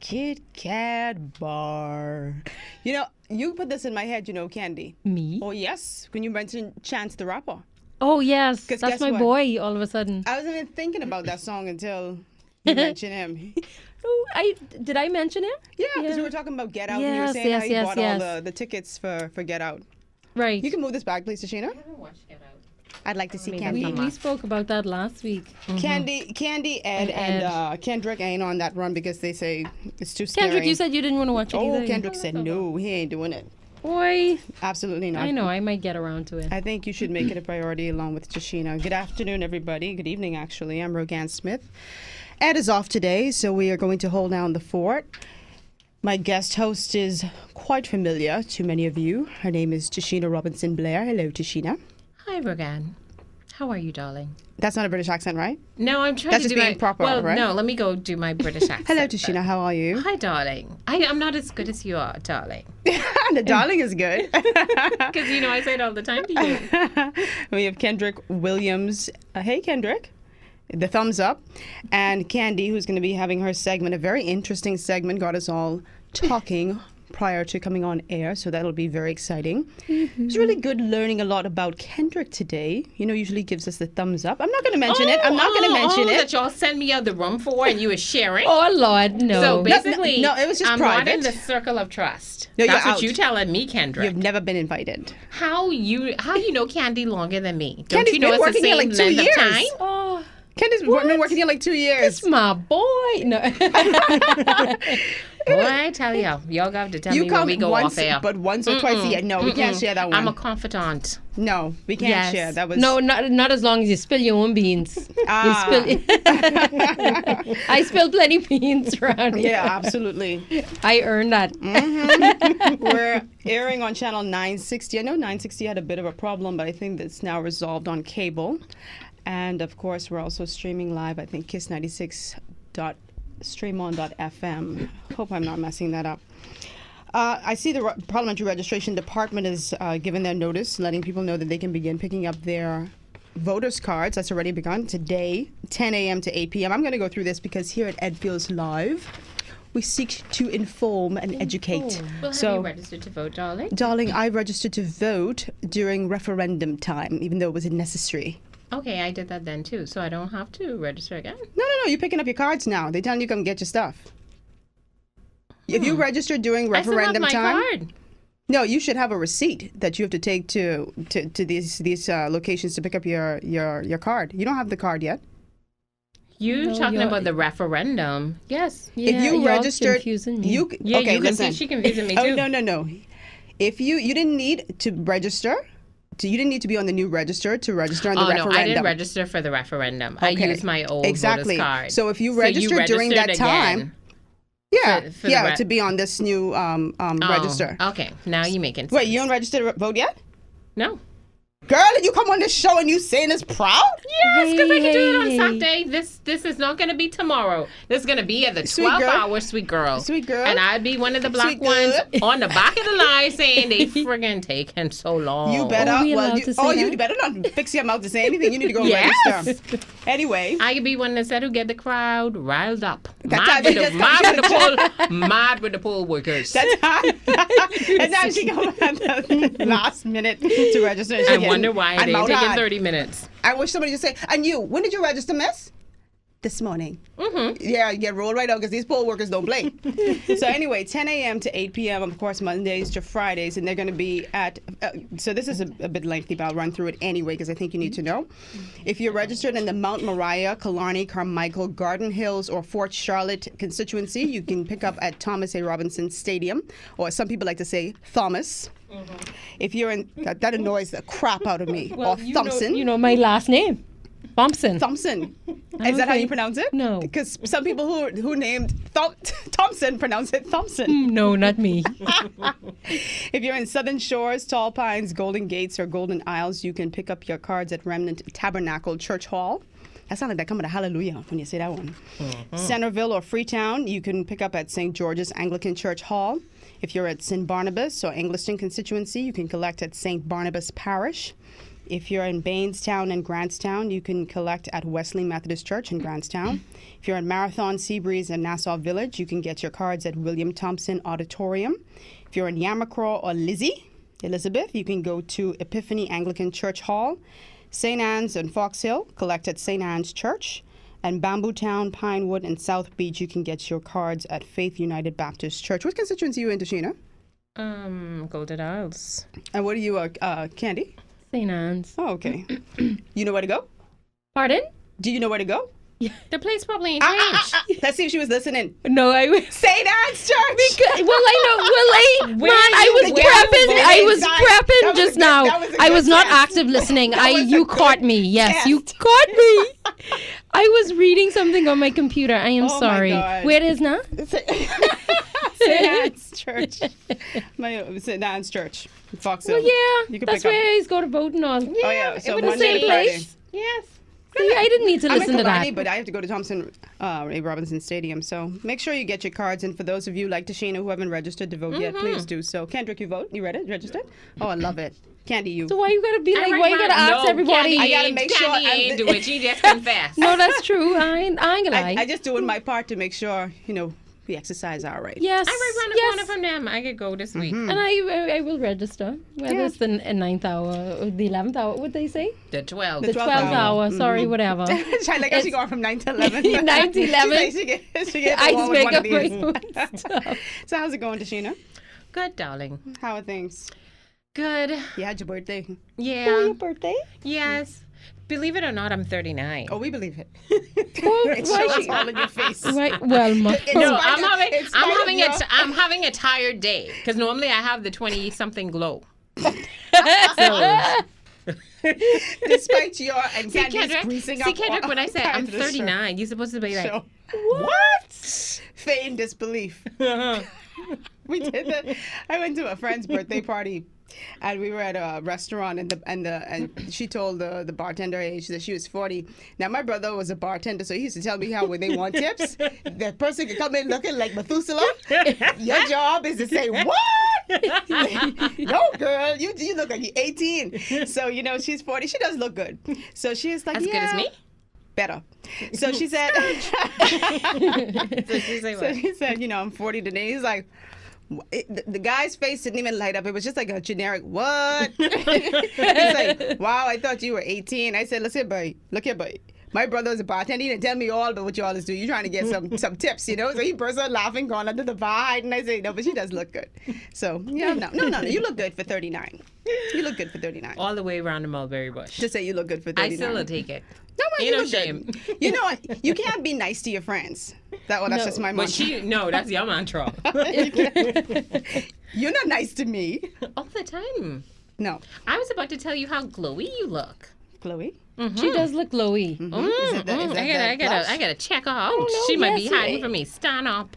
Kit Kat bar. You know, you put this in my head, Candy. Me? Oh, yes. When you mentioned Chance the Rapper. Oh, yes. 'Cause That's guess my what? boy all of a sudden. I wasn't even thinking about that song until you mentioned him. Oh, did I mention him? Yeah, because we were talking about Get Out, and you were Yes, saying how yes, you yes, bought yes. all the tickets for Get Out. Right. You can move this back, please, Tashina. I haven't watched Get Out. I'd like to see Maybe Candy. we spoke about that last week. Candy, Ed, and Kendrick ain't on that run because they say it's too scary. Kendrick, you said you didn't want to watch it either. Oh, Kendrick said no, he ain't doing it. Boy, Absolutely not. I know. I might get around to it. I think you should make it a priority along with Tashina. Good afternoon, everybody. Good evening, actually. I'm Rogan Smith. Ed is off today, so we are going to hold down the fort. My guest host is quite familiar to many of you. Her name is Tashina Robinson Blair. Hello, Tashina. Hi, Rogan. How are you, darling? That's not a British accent, right? No, I'm trying That's to just do being my proper, well. right? No, let me go do my British accent. Hello, Tashina. How are you? Hi, darling. I'm not as good as you are, darling. The darling is good. Because I say it all the time to you. We have Kendrick Williams. Hey, Kendrick. The thumbs up. And Candy, who's going to be having her segment, a very interesting segment, got us all talking prior to coming on air, so that'll be very exciting. It's really good learning a lot about Kendrick today. Usually gives us the thumbs up. I'm not going to mention it. I'm not going to mention it. That y'all sent me out the room for and you were sharing. Oh, Lord, no. So basically, No, it was just I'm private. not in the circle of trust. No, you're That's what out. you telling me, Kendrick. You've never been invited. How you know Candy longer than me? Don't Candy's you know been it's the working here same like 2 length years. of time? Oh, Candy's been working here like 2 years. it's my boy. No. Boy, I tell y'all got to tell You me when come we go once, off air. but once or twice a year. No, we can't share that one. I'm a confidant. No, we can't Yes. share. That was No, not as long as you spill your own beans. Ah. I spill plenty beans around here. Yeah, absolutely. I earned that. We're airing on channel 960. I know 960 had a bit of a problem, but I think that's now resolved on cable. And of course, we're also streaming live. I think kiss96.streamon.fm. Hope I'm not messing that up. I see the Parliamentary Registration Department has given their notice, letting people know that they can begin picking up their voters' cards. That's already begun today, 10 a.m. to 8 p.m. I'm going to go through this because here at Ed Feels Live, we seek to inform and educate. Well, have you registered to vote, darling? Darling, I registered to vote during referendum time, even though it wasn't necessary. Okay, I did that then too, so I don't have to register again. No, you're picking up your cards now. They're telling you come get your stuff. If you registered during referendum I still have time, my card. no, you should have a receipt that you have to take to these locations to pick up your card. You don't have the card yet. You No, talking you're- about the referendum? Yes. Yeah, If you y'all registered, confusing me. you Yeah, okay? you Listen. she confusing me Oh too. no. If you didn't need to register, you didn't need to be on the new register to register on the referendum. No, I didn't register for the referendum. I Okay. used my old Exactly. voter's card. So if you registered during that registered time, again. for the yeah, to be on this new register. Okay, now you making sense. Wait, you don't register to vote yet? No. Girl, you come on this show and you saying it's proud? Yes, because I can do it on Hey. Saturday. This is not going to be tomorrow. This is going to be at the Sweet 12 girl. hour Sweet Girl. Sweet girl. And I'd be one of the black Sweet ones girl. on the back of the line saying they friggin' taking so long. You better. Are we well, allowed you, to say oh, that? you better not fix your mouth to say anything. You need to go Yes. register. Anyway, I could be one that said who get the crowd riled up. That Mad time with, you the, just mad, come with the poll, mad with the poll workers. and now she go at the last minute to register. And she I getting- wonder why and they mouth taking hard. 30 minutes. I wish somebody just say, and you, when did you register, miss? This morning. Mm-hmm. Yeah, you get rolled right out because these poll workers don't play. So anyway, 10 a.m. to 8 p.m., of course, Mondays to Fridays, and they're going to be at, so this is a bit lengthy, but I'll run through it anyway because I think you need to know. If you're registered in the Mount Moriah, Killarney, Carmichael, Garden Hills, or Fort Charlotte constituency, you can pick up at Thomas A. Robinson Stadium, or some people like to say Thomas. If you're in, that annoys the crap out of me, or Thompson. You know my last name. Thompson. Thompson. Is that how you pronounce it? No. Because some people who named Thompson pronounce it Thompson. No, not me. If you're in Southern Shores, Tall Pines, Golden Gates, or Golden Isles, you can pick up your cards at Remnant Tabernacle Church Hall. That sounds like that coming to Hallelujah when you say that one. Centerville or Freetown, you can pick up at St. George's Anglican Church Hall. If you're at St. Barnabas or Angliston constituency, you can collect at St. Barnabas Parish. If you're in Bainstown and Grantstown, you can collect at Wesley Methodist Church in Grantstown. If you're in Marathon, Seabreeze, and Nassau Village, you can get your cards at William Thompson Auditorium. If you're in Yamacraw or Elizabeth, you can go to Epiphany Anglican Church Hall. St. Anne's and Fox Hill, collect at St. Anne's Church. And Bamboo Town, Pinewood, and South Beach, you can get your cards at Faith United Baptist Church. What constituency are you in, Sheena? Golden Isles. And what are you, Candy? St. Anne's. Oh, okay. You know where to go? Pardon? Do you know where to go? The place probably ain't changed. Let's see if she was listening. No, I was. St. Anne's Church! I was prepping just good- now. that was a I good was not guess. active listening. You good caught me. Yes, guess. you caught me. I was reading something on my computer. I am Oh my sorry. God. Where it is now? St. Anne's Church. St. Anne's Church. Fox Hill. Well, yeah, You can that's pick up. where he's go to vote and all. Oh, yeah. So it was the Monday same to Friday. place. Yes. See, I didn't need to I'm in listen to Kabani, that. but I have to go to Thompson A. Robinson Stadium. So make sure you get your cards. And for those of you like Tashina who haven't registered to vote yet, please do so. Kendrick, you vote? You read it? Registered? Oh, I love it. Candy, you. So why you gotta be like? Why you gotta ask everybody? I gotta make sure Candy ain't do it. She just confessed. No, that's true. I ain't gonna lie. I just doing my part to make sure, we exercise our right. Yes. I'm right around the corner from them. I could go this week. And I will register. Whether Yeah. it's the 9th hour or the 11th hour, what they say? The 12. The 12th hour. Sorry, whatever. I like how she going from 9 to 11. 9 to 11. She get the Ice one with one of maker these. stuff. So how's it going, Tashina? Good, darling. How are things? Good. You had your birthday. Yeah. Oh, your birthday? Yes. Believe it or not, I'm 39. Oh, we believe it. Well, It why shows she- all in your face. Right. Well, No, In spite of your- I'm having a tired day because normally I have the 20-something glow. Despite your and See, Candy's Kendrick, greasing see, up Kendrick, all- when I say all I'm kinds of shirt. 39, you're supposed to be like, So, what? feigned disbelief. We did that. I went to a friend's birthday party, and we were at a restaurant, and she told the bartender age that she was 40. Now my brother was a bartender, so he used to tell me how when they want tips, the person could come in looking like Methuselah. Your job is to say what? No, girl, you look like you're 18. So she's 40. She does look good. So she's like, as good as me? Better. So she said. So she's like, So what? he said, I'm 40 today. He's like, the guy's face didn't even light up. It was just like a generic, what? He's like, wow, I thought you were 18. I said, look here, boy. My brother was a bartender. He didn't tell me all about what you all is doing. You're trying to get some tips, So he burst out laughing, going under the bar. And I say, no, but she does look good. So, no. You look good for 39. You look good for 39. All the way around the mulberry bush. Just say you look good for I 39. still will take it. No, man, Ain't you no look shame. good. You know what? You can't be nice to your friends. That's just my But mantra. that's your mantra. You're not nice to me. All the time. No. I was about to tell you how glowy you look. Chloe? She does look glowy. Is that I blush? gotta check her out. know, She might yes, be hiding right. from me. Stand up.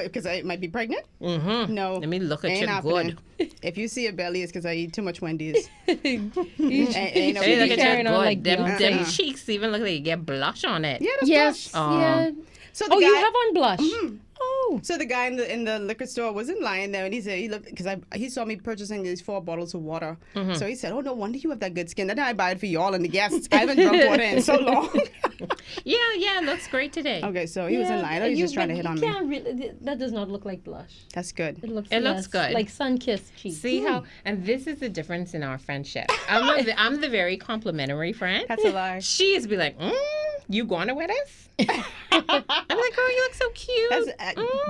Because I might be pregnant? Mm-hmm. No. Let me look at ain't you happening. good. If you see a belly, it's because I eat too much Wendy's. He's Ain't no Hey, be look at carrying you on good. like them Beyonce. cheeks even look like you get blush on it. Yeah, that's Yes. blush. Yeah. So the Oh, guy, you have on blush. Oh. So the guy in the liquor store wasn't lying there, and he said he looked because he saw me purchasing these 4 bottles of water. So he said, "Oh, no wonder you have that good skin. Then I buy it for you all and the guests. I haven't drunk water in so long." Yeah, it looks great today. Okay, so he wasn't lying. He was just trying to hit on me. Really, that does not look like blush. That's good. It looks looks good. like sun-kissed cheeks. See how, and this is the difference in our friendship. I'm the very complimentary friend. That's a lie. She is be like, you going to with us? I'm like, oh, you look so cute.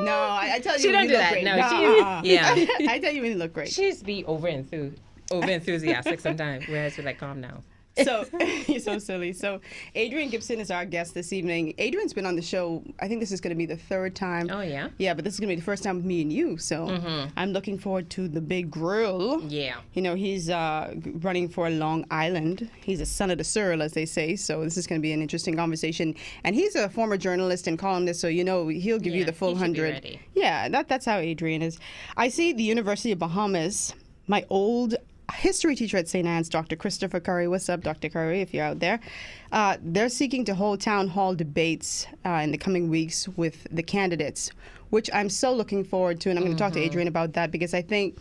No, I tell you, She don't you do look that. great. No, Nah, she- yeah. I tell you when you look great. She just be over enthusiastic sometimes, whereas we're like, calm now. So you're so silly. So Adrian Gibson is our guest this evening. Adrian's been on the show. I think this is going to be the 3rd time. Oh, yeah? Yeah, but this is going to be the first time with me and you. So I'm looking forward to the big grill. Yeah. He's running for Long Island. He's a son of the Searle, as they say. So this is going to be an interesting conversation. And he's a former journalist and columnist, so he'll give you Yeah, the full he should be 100. ready. Yeah, that's how Adrian is. I see the University of Bahamas. My old history teacher at St. Anne's, Dr. Christopher Curry. What's up, Dr. Curry, if you're out there? They're seeking to hold town hall debates in the coming weeks with the candidates, which I'm so looking forward to. And I'm going to talk to Adrian about that because I think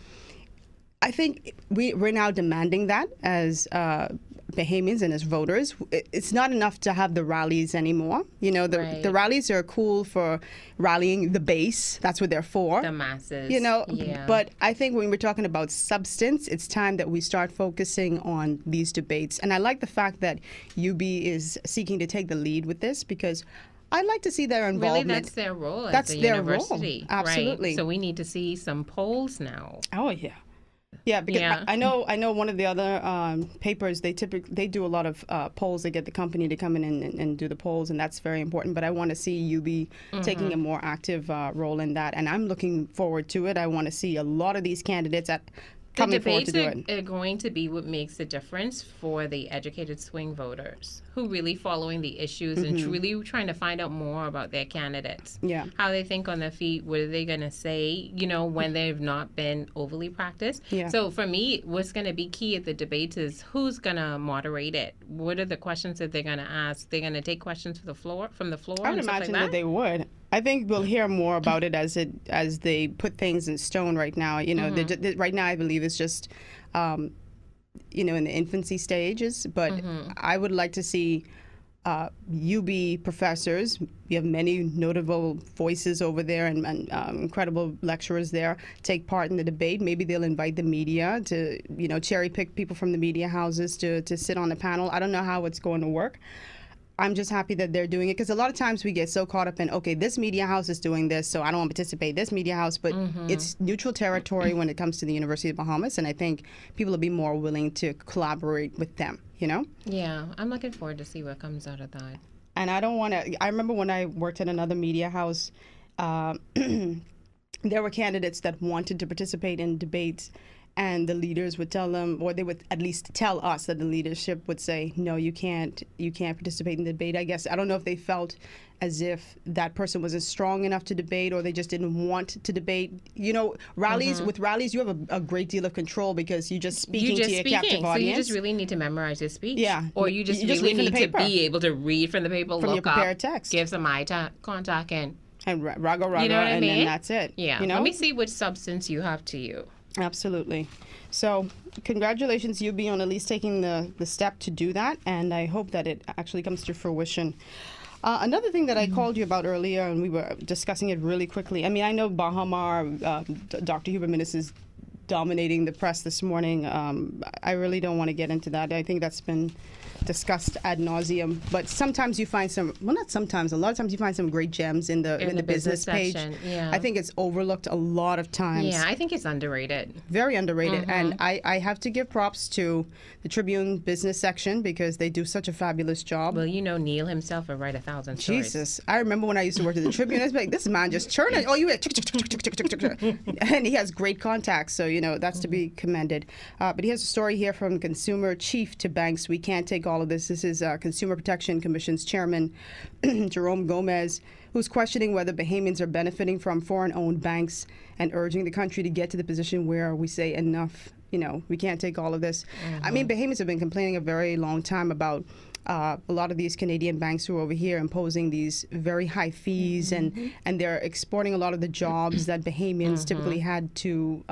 I think we're now demanding that as Bahamians and as voters. It's not enough to have the rallies anymore. You know, the rallies are cool for rallying the base. That's what they're for. The masses. You know, yeah. but I think when we're talking about substance, it's time that we start focusing on these debates. And I like the fact that UB is seeking to take the lead with this, because I'd like to see their involvement. Really, that's their role as That's a their university. role. Absolutely. Right? So we need to see some polls now. Oh, yeah. Yeah, because Yeah. I know one of the other papers, they do a lot of polls. They get the company to come in and do the polls, and that's very important. But I want to see UB taking a more active role in that, and I'm looking forward to it. I want to see a lot of these candidates coming forward to do it. The debates are going to be what makes the difference for the educated swing voters who really following the issues and really trying to find out more about their candidates. Yeah. How they think on their feet, what are they going to say, you know, when they've not been overly practiced. Yeah. So for me, what's going to be key at the debates is who's going to moderate it. What are the questions that they're going to ask? They're going to take questions from the floor I would and stuff imagine like that they would. I think we'll hear more about it as they put things in stone right now. You know, right now I believe it's just, you know, in the infancy stages. But I would like to see UB professors. We have many notable voices over there and incredible lecturers there take part in the debate. Maybe they'll invite the media to, you know, cherry pick people from the media houses to sit on the panel. I don't know how it's going to work. I'm just happy that they're doing it, because a lot of times we get so caught up in, okay, this media house is doing this, so I don't want to participate. This media house, but it's neutral territory when it comes to the University of Bahamas, and I think people will be more willing to collaborate with them, you know? Yeah, I'm looking forward to see what comes out of that. And I don't want to, I remember when I worked at another media house, there were candidates that wanted to participate in debates, and the leaders would tell them, or they would at least tell us that the leadership would say, no, you can't participate in the debate. I guess, I don't know if they felt as if that person wasn't strong enough to debate, or they just didn't want to debate. You know, rallies, with rallies, you have a great deal of control, because you're just speaking to your captive audience. So you just really need to memorize your speech. Yeah. Or you just really need to be able to read from the paper, from look your prepared up, text, give some eye contact, and raga, you know what I mean? Then that's it. Yeah. You know? Let me see which substance you have to you. Absolutely. So congratulations, UB, on at least taking the step to do that, and I hope that it actually comes to fruition. Another thing that I called you about earlier, and we were discussing it really quickly. I mean, I know Bahama, Dr. Hubert Minnis is dominating the press this morning. I really don't want to get into that. I think that's been discussed ad nauseum, but sometimes you find a lot of times you find some great gems in the business page. Section. Yeah. I think it's overlooked a lot of times. Yeah, I think it's underrated. Very underrated. And I have to give props to the Tribune business section, because they do such a fabulous job. Well, you know, Neil himself would write 1,000 stories. Jesus. I remember when I used to work at the Tribune, I was like, this man just churning. Oh, you had and he has great contacts, so, you know, that's to be commended. But he has a story here from Consumer Chief to Banks. We can't take all of this. This is Consumer Protection Commission's chairman, Jerome Gomez, who's questioning whether Bahamians are benefiting from foreign-owned banks and urging the country to get to the position where we say enough, you know, we can't take all of this. I mean, Bahamians have been complaining a very long time about a lot of these Canadian banks who are over here imposing these very high fees, and they're exporting a lot of the jobs that Bahamians typically had to,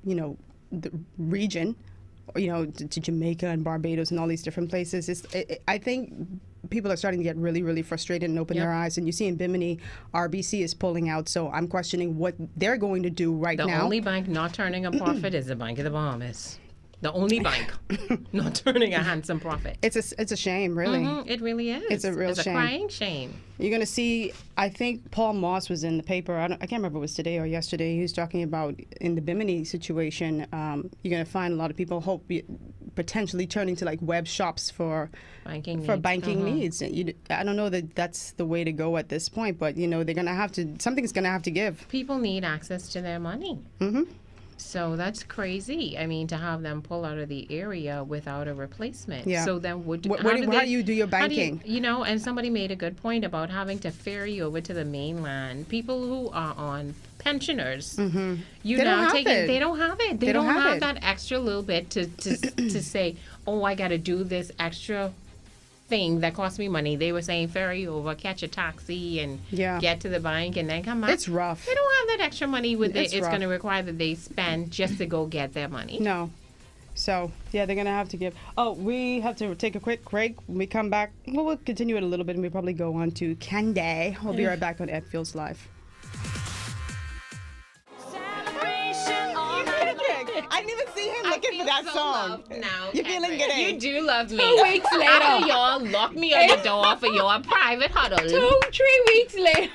you know, the region, you know, to Jamaica and Barbados and all these different places. I think people are starting to get really, really frustrated and open their eyes. And you see in Bimini, RBC is pulling out. So I'm questioning what they're going to do now. The only bank not turning a profit is the Bank of the Bahamas. The only bank not turning a handsome profit. It's a shame, really. It really is. It's a real shame. It's a crying shame. You're going to see, I think Paul Moss was in the paper. I can't remember if it was today or yesterday. He was talking about in the Bimini situation, you're going to find a lot of people potentially turning to like web shops for banking needs. I don't know that that's the way to go at this point, but you know, they're going to have to, something's going to have to give. People need access to their money. So that's crazy. I mean, to have them pull out of the area without a replacement. Yeah. So then how do you do your banking? You know, and somebody made a good point about having to ferry over to the mainland. People who are on pensioners, they don't have it. They don't have that extra little bit to say, oh, I got to do this extra thing that cost me money. They were saying ferry over, catch a taxi, and get to the bank, and then come back. It's rough. They don't have that extra money with it. It's going to require that they spend just to go get their money. No. So, yeah, they're going to have to give. Oh, we have to take a quick break. When we come back, we'll continue it a little bit, and we'll probably go on to Candy. We'll be right back on Ed Feels Live. I didn't even see him looking for that song. Now, you're feeling good. You do love me. 2 weeks later. After y'all locked me on the door for your private huddle. 3 weeks later.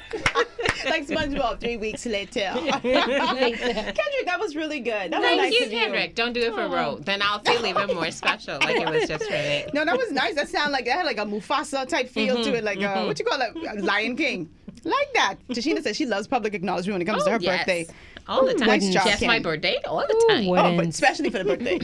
Like SpongeBob, 3 weeks later. Kendrick, that was really good. That was Thank nice you, of Kendrick. Don't do it for Ro. Then I'll feel even more special, like it was just for me. No, that was nice. That sounded like that had like a Mufasa type feel to it, like what you call it, Lion King. Like that. Tashina says she loves public acknowledgement when it comes to her birthday. All the time. Nice job, Just my Candy. birthday, all the time. But especially for the birthday.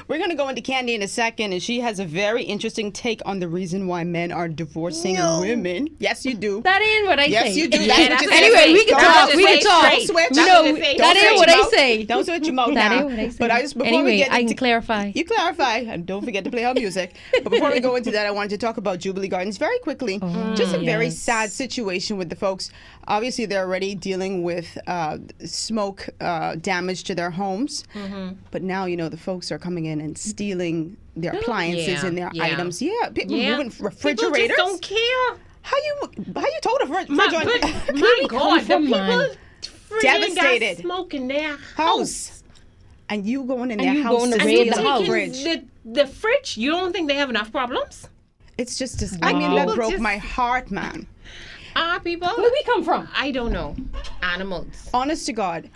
We're going to go into Candy in a second, and she has a very interesting take on the reason why men are divorcing women. Yes, you do. That ain't what I say. Yes, you do. Anyway, we can talk. We can talk. Don't switch. That ain't what I say. Don't switch your mouth That now. ain't what I say. But before we Anyway, get I can clarify. You clarify, and don't forget to play our music. But before we go into that, I wanted to talk about Jubilee Gardens very quickly. Just a very sad situation with the folks. Obviously, they're already dealing with smoke damage to their homes. But now, the folks are coming in and stealing their appliances and their items. Yeah, people moving refrigerators. People just don't care. How you told a fridge My God, the people devastated got smoke in their house. And you going in And their you house going to to raid steal the house. the fridge. The fridge, you don't think they have enough problems? It's just, I mean, that broke my heart, man. People? Where do we come from? I don't know. Animals. Honest to God.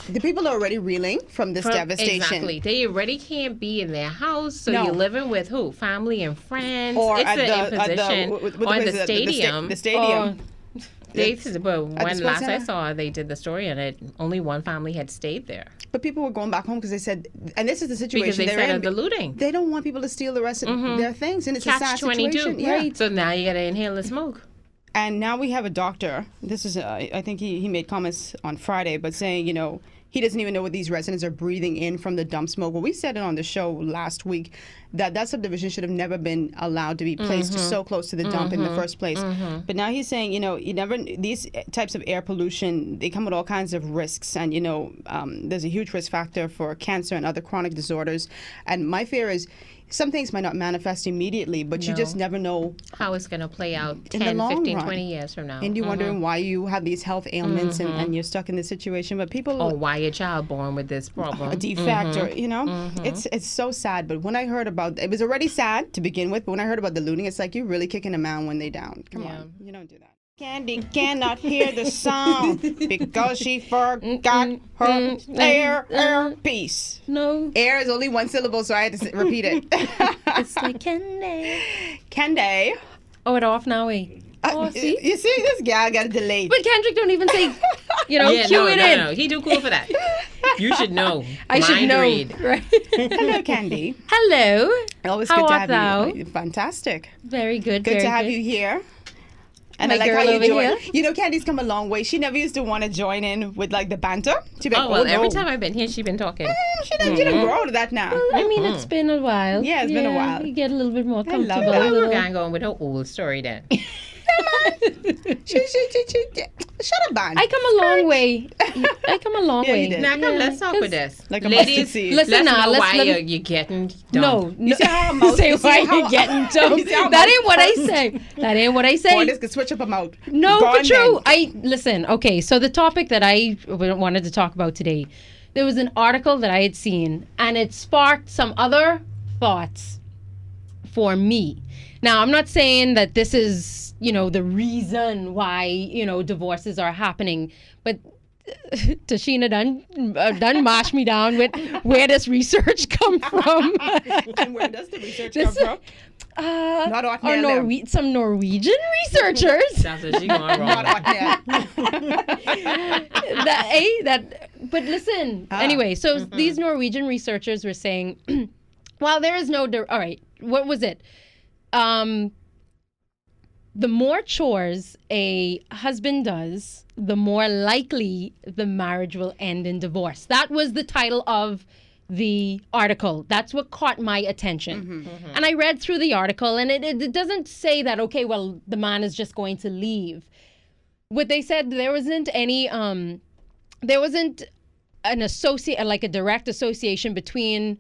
The people are already reeling from this devastation. Exactly. They already can't be in their house, so you're living with who? Family and friends. Or it's at an the imposition. Or at the stadium. The stadium. But when last I saw, they did the story on it. Only one family had stayed there. But people were going back home because they said, and this is the situation. Because they said of the looting. They don't want people to steal the rest of their things, and it's a sad Catch-22. situation. Yeah. So now you got to inhale the smoke. And now we have a doctor. This is, I think he made comments on Friday, but saying, he doesn't even know what these residents are breathing in from the dump smoke. Well, we said it on the show last week that subdivision should have never been allowed to be placed so close to the dump in the first place. But now he's saying, these types of air pollution, they come with all kinds of risks. And, there's a huge risk factor for cancer and other chronic disorders. And my fear is, some things might not manifest immediately, but you just never know how it's going to play out in 10, the long 15, run. 20 years from now. And you're wondering why you have these health ailments and you're stuck in this situation. But people... Or why your child born with this problem. A defect or, it's so sad. But when I heard about... It was already sad to begin with, but when I heard about the looting, it's like you're really kicking a man when they down. Come on. You don't do that. Candy cannot hear the sound because she forgot her air piece. No. Air is only one syllable, so I had to repeat it. It's like Candy. Candy. Oh, it off now, eh? See? You see, this gal got a delay. But Kendrick don't even say, cue it in. No, he too cool for that. You should know. I should know. Read. Right. Hello, Candy. Hello. Always How good to art have thou? you. Fantastic. Very good. Good to have you here. And My I like girl how you over join. here. Candy's come a long way. She never used to want to join in with like the banter. She'd be like, Well, no. every time I've been here, she's been talking. She didn't grow to that now. I mean, it's been a while. Yeah, it's been a while. You get a little bit more I love comfortable. that. We're going to go on with her old story then. Shut up, man. I come a long way. I come a long Yeah, you way. did. Now, come, let's talk with this. Like a Ladies, mustard seed. Listen let's now, know let's why let me- you're getting No, dumped. no. see how I'm out? Say You see why how- you're getting You dumped. see how That I'm ain't what I say. That ain't what I say. Boy, this could switch up a mouth. No, Gone but true. then. Listen. Okay, so the topic that I wanted to talk about today, there was an article that I had seen, and it sparked some other thoughts for me. Now, I'm not saying that this is, the reason why, divorces are happening, but Tashina done mash me down with where this research come from. And where does the research come from? Not some Norwegian researchers. That's what she going wrong. Not But listen, anyway, so these Norwegian researchers were saying, while there is no, all right, what was it? The more chores a husband does, the more likely the marriage will end in divorce. That was the title of the article. That's what caught my attention. And I read through the article, and it doesn't say that, okay, well, the man is just going to leave. What they said, there wasn't an like a direct association between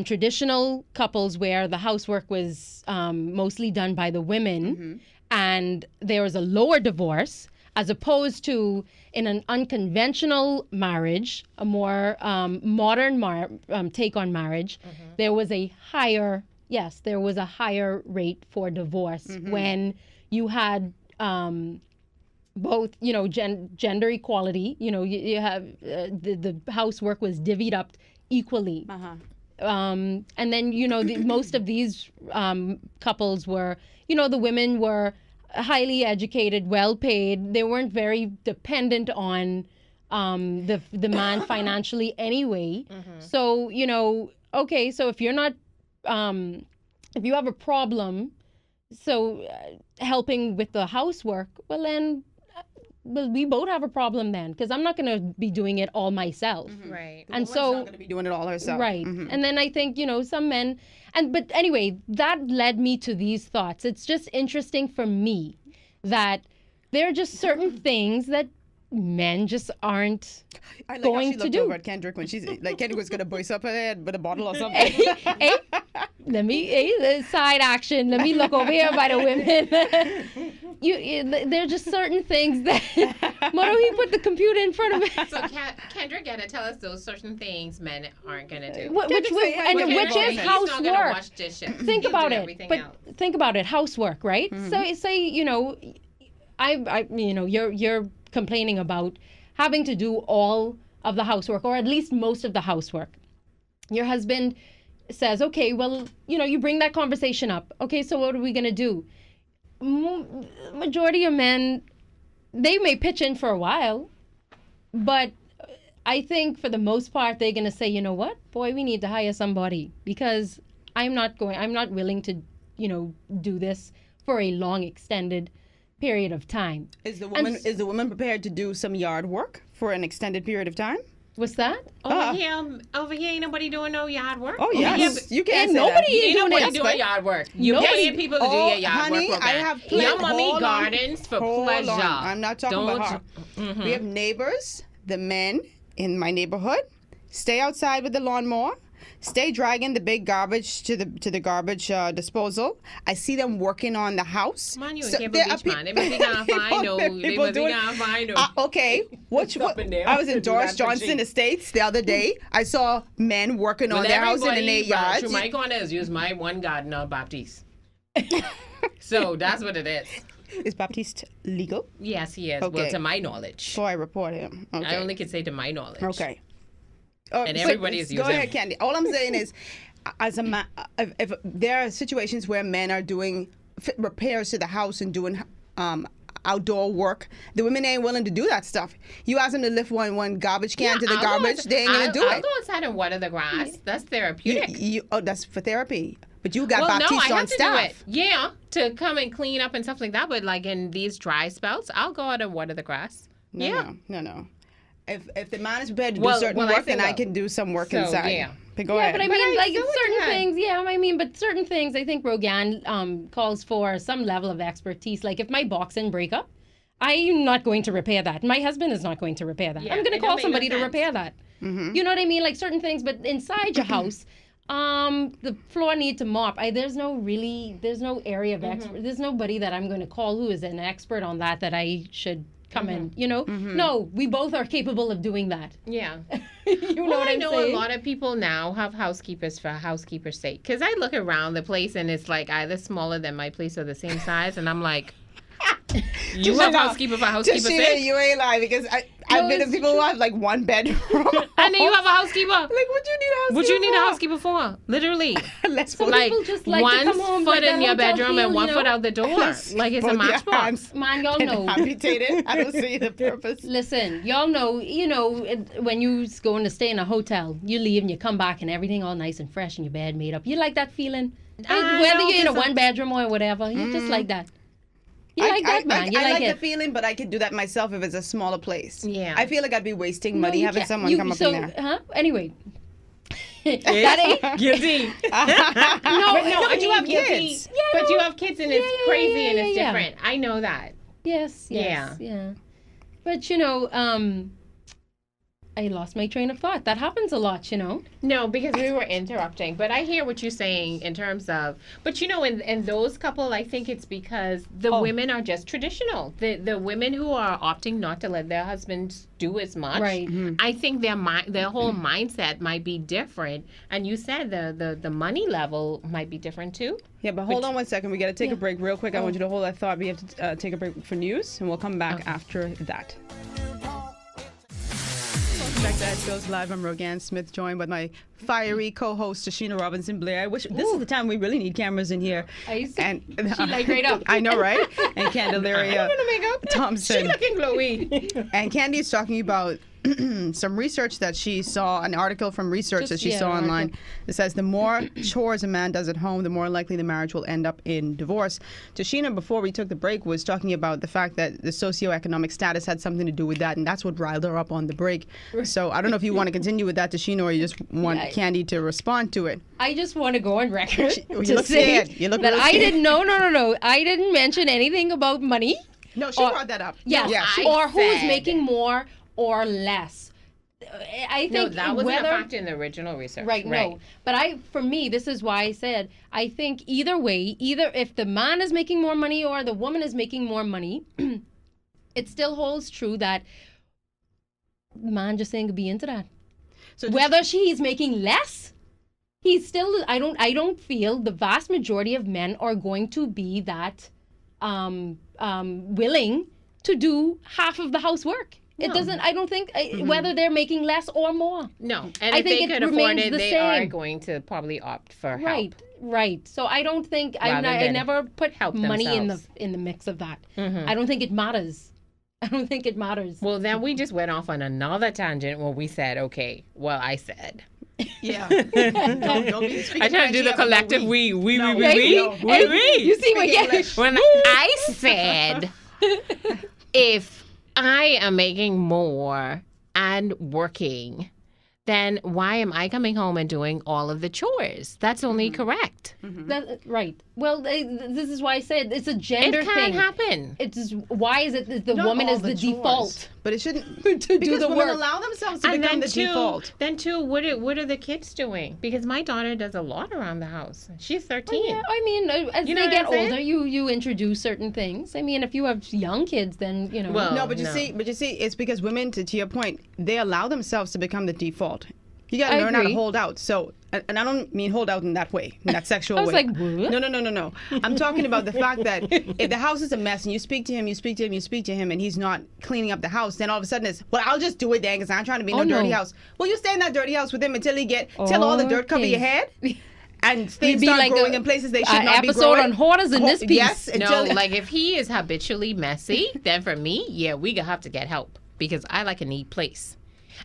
traditional couples where the housework was mostly done by the women, and there was a lower divorce, as opposed to in an unconventional marriage, a more modern take on marriage, there was a higher rate for divorce when you had both, gender equality. You have the housework was divvied up equally. And then, most of these couples were, the women were highly educated, well paid. They weren't very dependent on the man financially anyway. So, okay, so if you're not, if you have a problem, helping with the housework, well then, we both have a problem then, because I'm not going to be doing it all myself. Right. And so not going to be doing it all herself. Right. And then I think, some men, but anyway, that led me to these thoughts. It's just interesting for me that there are just certain things that men just aren't going to do. I like how she looked over at Kendrick when she's like, Kendrick was going to voice up her head with a bottle or something. Side action. Let me look over here by the women. There are just certain things that. Why don't he put the computer in front of me? So Kendrick got to tell us those certain things men aren't gonna do. Which is housework. Think about it. But think about it. Housework, right? So say you're complaining about having to do all of the housework, or at least most of the housework. Your husband says, okay, well, you bring that conversation up. Okay, so what are we going to do? Majority of men, they may pitch in for a while, but I think for the most part, they're going to say, you know what, boy, we need to hire somebody, because I'm not willing to, do this for a long extended period of time. Is the woman prepared to do some yard work for an extended period of time? What's that? Over here, ain't nobody doing no yard work. Oh, yes. You can't say nobody that. Ain't nobody doing yard work. You paying people to do your yard honey, work. I have your mommy gardens for pleasure. I'm not talking about her. We have neighbors, the men in my neighborhood, stay outside with the lawnmower, stay dragging the big garbage to the garbage disposal. I see them working on the house. Man, you in Cable Beach, man. They must be gonna find no. They must be gonna find no. Okay, I was in Doris Johnson Estates the other day. I saw men working on their house in their yards. Through my corners, use my one gardener, Baptiste. So that's what it is. Is Baptiste legal? Yes, he is. Okay. Well, to my knowledge. So I report him. Okay. I only can say to my knowledge. Okay. And everybody is using. Go ahead, Candy. All I'm saying is, as a man, if there are situations where men are doing repairs to the house and doing outdoor work, the women ain't willing to do that stuff. You ask them to lift one garbage can to the garbage, they ain't gonna do it. I'll go outside and water the grass. That's therapeutic. That's for therapy. But you got Baptiste on staff. Do it. Yeah, to come and clean up and stuff like that. But like in these dry spells, I'll go out and water the grass. No. If the man is prepared to do certain work, then I can do some work inside. Yeah. But go ahead. But I mean, like certain things. Yeah, I mean, but certain things. I think Rogan calls for some level of expertise. Like if my boxing break up, I'm not going to repair that. My husband is not going to repair that. I'm going to call somebody to repair that. You know what I mean? Like certain things. But inside your house, the floor needs to mop. There's no area of expert. There's nobody that I'm going to call who is an expert on that I should come in, No, we both are capable of doing that. Yeah. You know what I'm saying? I know a lot of people now have housekeepers for housekeeper's sake. Because I look around the place and it's like either smaller than my place or the same size. And I'm like, you have housekeeper for housekeeper's sake? You ain't lying, because I've been to people who have like one bedroom. And then you have a housekeeper? Like, what you need a housekeeper What you need a housekeeper for? Literally. Like one foot in your bedroom and 1 foot out the door. Like it's a matchbox. Man, y'all know. Amputated. I don't see the purpose. Listen, y'all know, when you going to stay in a hotel, you leave and you come back and everything all nice and fresh and your bed made up. You like that feeling? Whether you're in a one bedroom or whatever, you just like that. You like that, man. I like the feeling, but I could do that myself if it's a smaller place. Yeah. I feel like I'd be wasting money having someone come up in there. Anyway, That ain't guilty. no. But you have guilty. kids. Yeah, But no. you have kids and it's Yeah, crazy yeah, and it's yeah. different. I know that. Yes. Yeah. But you know, I lost my train of thought. That happens a lot, you know. No, because we were interrupting. But I hear what you're saying in terms of, but you know, in those couple, I think it's because the women are just traditional. The women who are opting not to let their husbands do as much. Right. I think their whole mindset might be different. And you said the money level might be different too. Yeah, but hold on one second. We got to take a break real quick. I want you to hold that thought. We have to take a break for news, and we'll come back after that. Welcome back to Ed Goes Live. I'm Rogan Smith, joined by my fiery co-host, Tashina Robinson Blair. I wish this is the time we really need cameras in here. I see. And She like right up. I know, right? And Candelaria Thompson. She looking glowy. And Candy is talking about some research that she saw, an article from research that she saw an online. article. It says the more chores a man does at home, the more likely the marriage will end up in divorce. Tashina, before we took the break, was talking about the fact that the socioeconomic status had something to do with that, and that's what riled her up on the break. So I don't know if you want to continue with that, Tashina, or you just want Candy to respond to it. I just want to go on record You to look say scared. You look that real I scared. didn't. No. I didn't mention anything about money. No, she Or- brought that up. Yes. Yeah, she, Or who's said- making more or less. I think No, that wasn't whether, a fact in the original research. Right, no. But for me, this is why I said, I think either way, either if the man is making more money or the woman is making more money, it still holds true that the man just ain't gonna be into that. so Whether she's making less, he's still, I don't feel the vast majority of men are going to be that willing to do half of the housework. It No. doesn't, I don't think, whether they're making less or more. No, and I if think they it could afford remains it, the they same. are going to probably opt for help. Right. So I don't think, Rather I than never put help money themselves. in the mix of that. Mhm. I don't think it matters. I don't think it matters. Well, then we just went off on another tangent where we said, okay, well, I said. yeah. don't be speaking I try to do the French, yeah, but collective no, we. Right? no. Hey, you see what? Speak Yeah. English. When I said, if I am making more and working, then why am I coming home and doing all of the chores? That's only correct. Right. Well, this is why I said it's a gender It can thing. happen. It's why is it that the Not woman all is the chores, default but it shouldn't to do because the women work? allow themselves to And become then the default. what are the kids doing? Because my daughter does a lot around the house. She's 13. Yeah, I mean, as You know they what get I'm saying? older, you introduce certain things. I mean, if you have young kids, then you know. Well, No, but you no. see, it's because women, to your point, they allow themselves to become the default. You got I to learn how to agree. hold out. So, and I don't mean hold out in that way, in that sexual I was way. like, what? No. I'm talking about the fact that if the house is a mess and you speak to him, and he's not cleaning up the house, then all of a sudden it's, well, I'll just do it then because I'm trying to be in Oh, no dirty no. house. Well, you stay in that dirty house with him until till all the dirt cover Okay. your head. And things be start like growing a- in places they should an not be episode growing. on hoarders in this piece. Yes, No, until, like if he is habitually messy, then for me, yeah, we gonna have to get help because I like a neat place,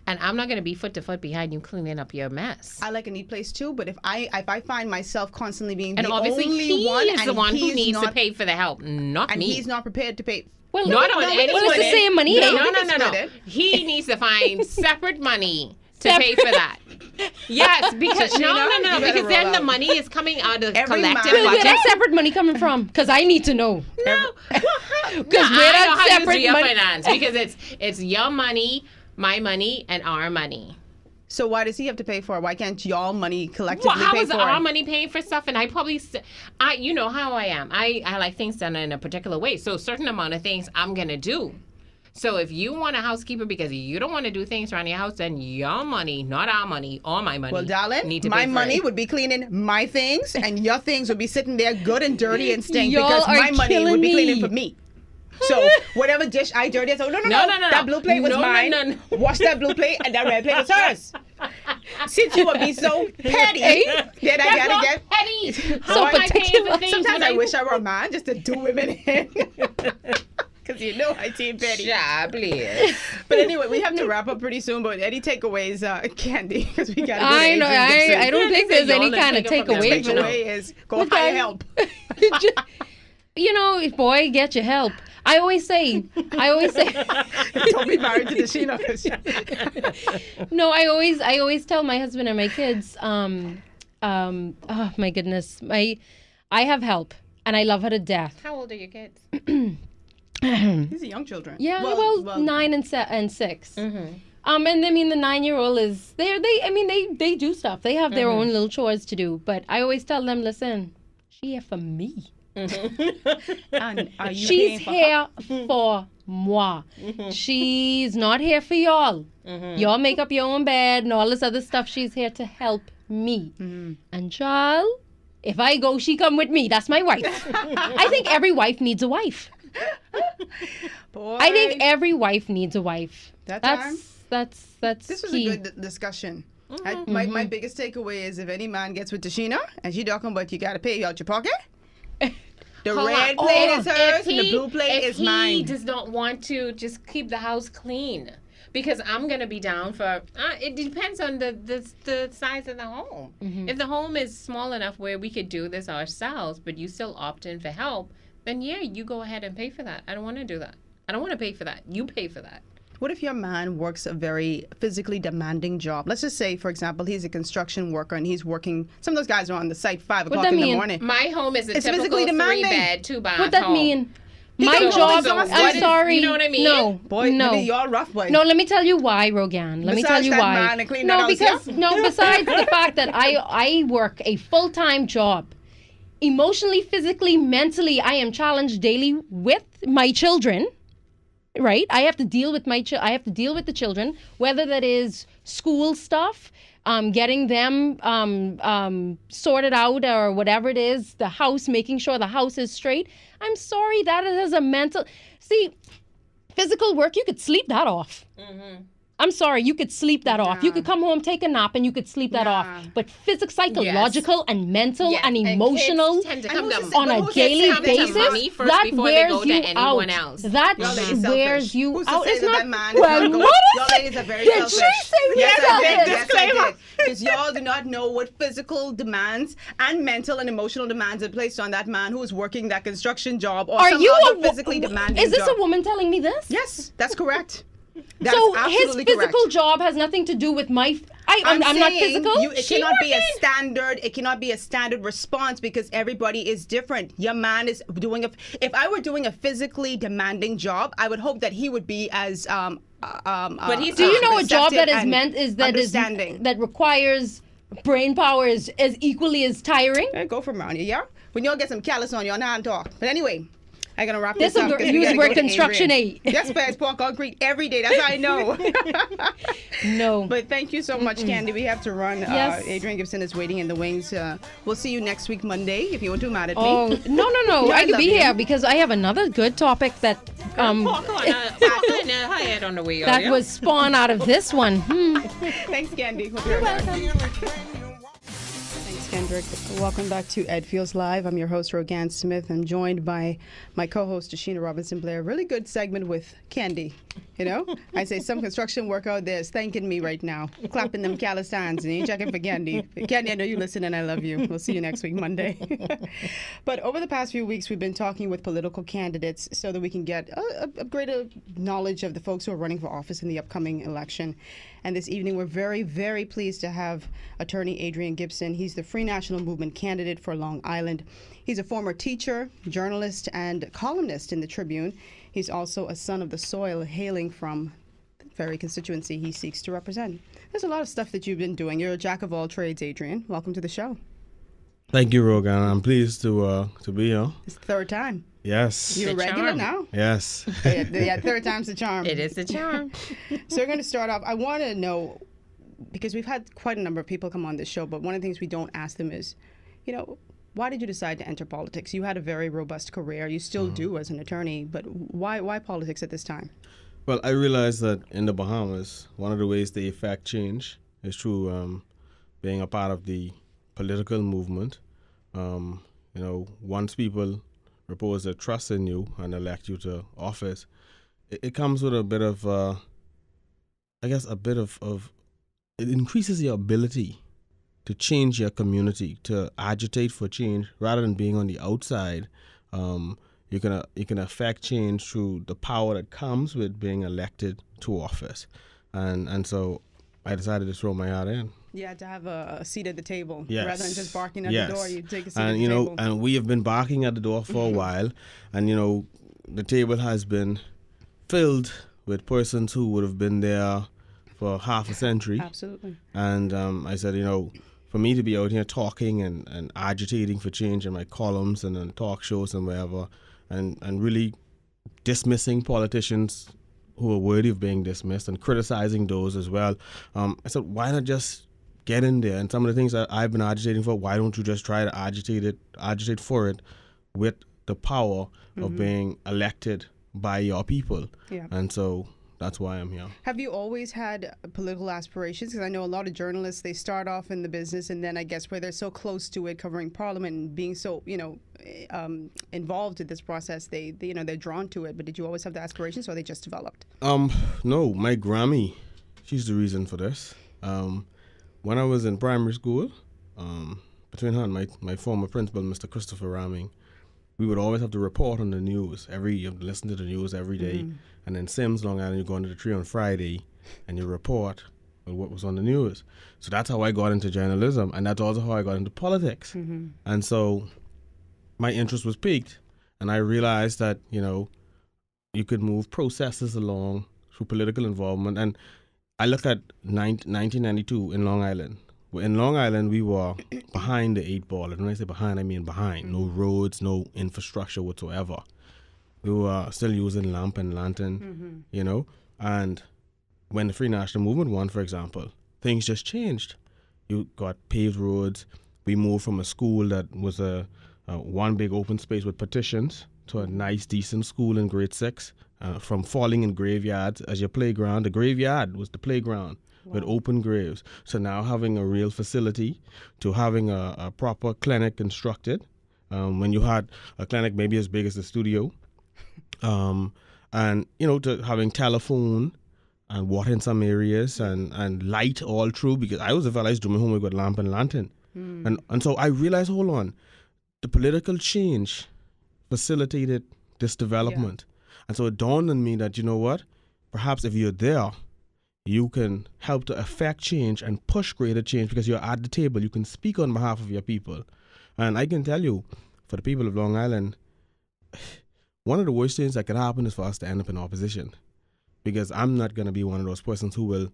and I'm not gonna be foot to foot behind you cleaning up your mess. I like a neat place too, but if I find myself constantly being And the obviously, only he one, is and the one who he's needs to not- pay for the help, not and me. he's not prepared to pay. well, Not no, on no, any well, it's the split it. same money. No, eh? no, can no. split it. He needs to find separate money to pay for that. Yes, because no, you better because then roll the out. money is coming out of the Every collective man- Where budget. that separate money coming from? Because I need to know. No, Because I where know that how you do separate your money. finance because it's your money, my money, and our money. So why does he have to pay for it? Why can't y'all money collectively Well, how pay is for our it? money paying for stuff? And I probably, you know how I am. I like things done in a particular way. So a certain amount of things I'm gonna do. So if you want a housekeeper because you don't want to do things around your house, then your money, not our money, or my money. Well, darling, need to my pay for money it. would be cleaning my things, and your things would be sitting there good and dirty and stink Y'all because are my money killing would be cleaning me. for me. So whatever dish I dirty, I say, no. That blue plate was No, no, mine. no. Wash that blue plate, and that red plate was hers. Since you would be so petty, then I gotta not get petty. So How am I paying particular. for things Sometimes when I wish I were a man just to do women in. Because you know I team petty. Yeah, please. But anyway, we have to wrap up pretty soon. But any takeaways, Candy? Because we got to go to I know. Adrian Gibson. I don't think there's any Y'all kind of take it from there. takeaway. Take it Takeaway is go But hire then- help. You know, boy, get your help. I always say, Don't be married to Tashina. no, I always tell my husband and my kids, oh my goodness, I have help and I love her to death. How old are your kids? These are young children. Yeah, well 9 and 6. Mm-hmm. And I mean the 9-year-old is they do stuff. They have their own little chores to do. But I always tell them, listen, she here for me. And are you She's paying for here for moi. She's not here for y'all. Y'all make up your own bed and all this other stuff. She's here to help me. And child, if I go, she come with me. That's my wife. I think every wife needs a wife. Boy, I think every wife needs a wife. That's this was key. a good discussion. My biggest takeaway is if any man gets with Tashina and she talking about you got to pay out your pocket, the Hold red on. plate If is hers he- and the blue plate is If he mine. does not want to just keep the house clean, because I'm gonna be down for. It depends on the size of the home. If the home is small enough where we could do this ourselves, but you still opt in for help, then yeah, you go ahead and pay for that. I don't want to do that. I don't want to pay for that. You pay for that. What if your man works a very physically demanding job? Let's just say, for example, he's a construction worker and he's working. Some of those guys are on the site 5 o'clock that in the mean? morning. My home is a It's typical physically demanding. 3-bed, 2-bath What that home. mean? He My can job. only go I'm sorry. You know what I mean? No, Boy, no. maybe y'all rough boy. No, let me tell you why, Rogan. Let me tell Massage you that why. man and clean No, that house, because yeah? no. Besides the fact that I work a full-time job, emotionally, physically, mentally, I am challenged daily with my children. Right, I have to deal with I have to deal with the children, whether that is school stuff, getting them sorted out or whatever it is, the house, making sure the house is straight. I'm sorry, that is a mental. See, physical work, you could sleep that off. I'm sorry, you could sleep that off. You could come home, take a nap, and you could sleep that off. But psychological, and mental, and emotional, kids tend to come to on a daily come to basis, mommy first that before they wears go to you anyone out. else. That Y'all ladies wears selfish. you Who's to out. say It's that not. that man is Well, not going? what Y'all is ladies it? are very Did selfish. she say we Yes, I selfish? did. Yes, I did. Because y'all do not know what physical demands and mental and emotional demands are placed on that man who is working that construction job or Are some you other physically demanding Is this job. a woman telling me this? Yes, that's correct. That's So his absolutely physical correct. job has nothing to do with my. I'm not saying physical. It cannot be a standard. It cannot be a standard response because everybody is different. Your man is doing if I were doing a physically demanding job, I would hope that he would be as But he's Do you know a job receptive that is and meant is understanding. that requires brain power is as equally as tiring? Hey, go from around here, yeah? When y'all get some callus on y'all, now I'm talk. But anyway, I'm gonna wrap This this up. will 'cause we use gotta where go to construction Adrian. aid. Yes, but it's pour concrete every day. That's how I know. No. But thank you so much, Candy. We have to run. Yes. Adrian Gibson is waiting in the wings. We'll see you next week, Monday, if you weren't too mad at me. Oh no! Yeah, I I could love be you. here because I have another good topic that Walk on her head on the wheel. that was spawned out of this one. Thanks, Candy. Hope you're welcome. Thanks, Kendrick. Welcome back to Ed Feels Live. I'm your host, Rogan Smith. I'm joined by my co-host, Tashina Robinson Blair. Really good segment with Candy. You know, I say some construction worker out there is thanking me right now, clapping them callous hands, and you checking for Candy. Candy, I know you listen and I love you. We'll see you next week, Monday. But over the past few weeks, we've been talking with political candidates so that we can get a greater knowledge of the folks who are running for office in the upcoming election. And this evening, we're very, very pleased to have attorney Adrian Gibson. He's the Free National Movement candidate for Long Island. He's a former teacher, journalist, and columnist in the Tribune. He's also a son of the soil, hailing from the very constituency he seeks to represent. There's a lot of stuff that you've been doing. You're a jack of all trades, Adrian. Welcome to the show. Thank you, Rogan. I'm pleased to be here. It's the third time. Yes. You're a The regular charm. now. Yes. Yeah, third time's the charm. It is a charm. So we're going to start off. I want to know, because we've had quite a number of people come on this show, but one of the things we don't ask them is, you know, why did you decide to enter politics? You had a very robust career. You still do as an attorney, but why politics at this time? Well, I realized that in the Bahamas, one of the ways they effect change is through being a part of the political movement. Once people repose their trust in you and elect you to office, it comes with a bit of, it increases your ability to change your community, to agitate for change rather than being on the outside, you can affect change through the power that comes with being elected to office, and so I decided to throw my hat in. Yeah, to have a seat at the table Yes. rather than just barking at Yes. the door. You take a seat And at the you know, table. and we have been barking at the door for a while, and you know, the table has been filled with persons who would have been there for half a century. Absolutely. And I said, you know, for me to be out here talking and agitating for change in my columns and on talk shows and wherever, and really dismissing politicians who are worthy of being dismissed and criticizing those as well. I said, why not just get in there? And some of the things that I've been agitating for, why don't you just try to agitate for it with the power of being elected by your people? Yeah. And so that's why I'm here. Have you always had political aspirations? Because I know a lot of journalists, they start off in the business, and then I guess where they're so close to it, covering Parliament and being so, involved in this process, they they're drawn to it. But did you always have the aspirations, or they just developed? No, my Grammy, she's the reason for this. When I was in primary school, between her and my former principal, Mr. Christopher Ramming, we would always have to report on the news. You have to listen to the news every day. And then Sims, Long Island, you go into the tree on Friday and you report on what was on the news. So that's how I got into journalism, and that's also how I got into politics. And so my interest was piqued, and I realized that, you could move processes along through political involvement. And I look at 1992 in Long Island. In Long Island, we were behind the 8 ball. And when I say behind, I mean behind. No roads, no infrastructure whatsoever. We were still using lamp and lantern, and when the Free National Movement won, for example, things just changed. You got paved roads. We moved from a school that was a one big open space with partitions to a nice, decent school in grade 6. From falling in graveyards as your playground. The graveyard was the playground with open graves. So now having a real facility, to having a proper clinic constructed. When you had a clinic maybe as big as the studio, and to having telephone and water in some areas and light all through, because I was a fella, I used to do my homework with lamp and lantern. And so I realized, hold on, the political change facilitated this development. And so it dawned on me that, perhaps if you're there, you can help to affect change and push greater change, because you're at the table. You can speak on behalf of your people. And I can tell you, for the people of Long Island, one of the worst things that could happen is for us to end up in opposition, because I'm not going to be one of those persons who will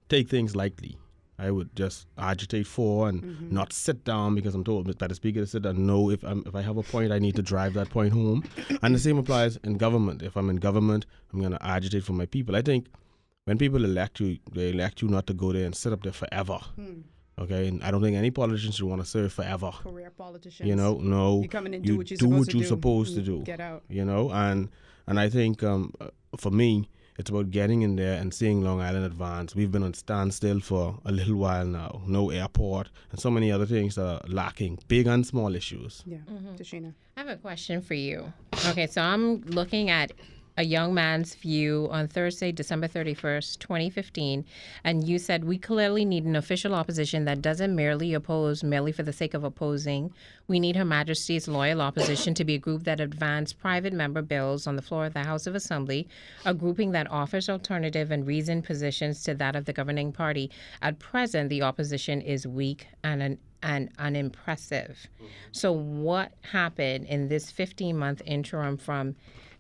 take things lightly. I would just agitate for and not sit down because I'm told by the speaker to sit down. No, if I have a point, I need to drive that point home. And the same applies in government. If I'm in government, I'm going to agitate for my people. I think when people elect you, they elect you not to go there and sit up there forever. Okay, and I don't think any politician should want to serve forever. Career politicians. Mm-hmm. You come in and do what you're supposed to do. Get out. And I think for me, it's about getting in there and seeing Long Island advance. We've been on standstill for a little while now. No airport and so many other things are lacking, big and small issues. Yeah, Tashina. I have a question for you. Okay, so I'm looking at A Young Man's View on Thursday, December 31st, 2015, and you said we clearly need an official opposition that doesn't merely oppose merely for the sake of opposing. We need Her Majesty's loyal opposition to be a group that advance private member bills on the floor of the House of Assembly, a grouping that offers alternative and reasoned positions to that of the governing party. At present, the opposition is weak and unimpressive. So what happened in this 15-month interim from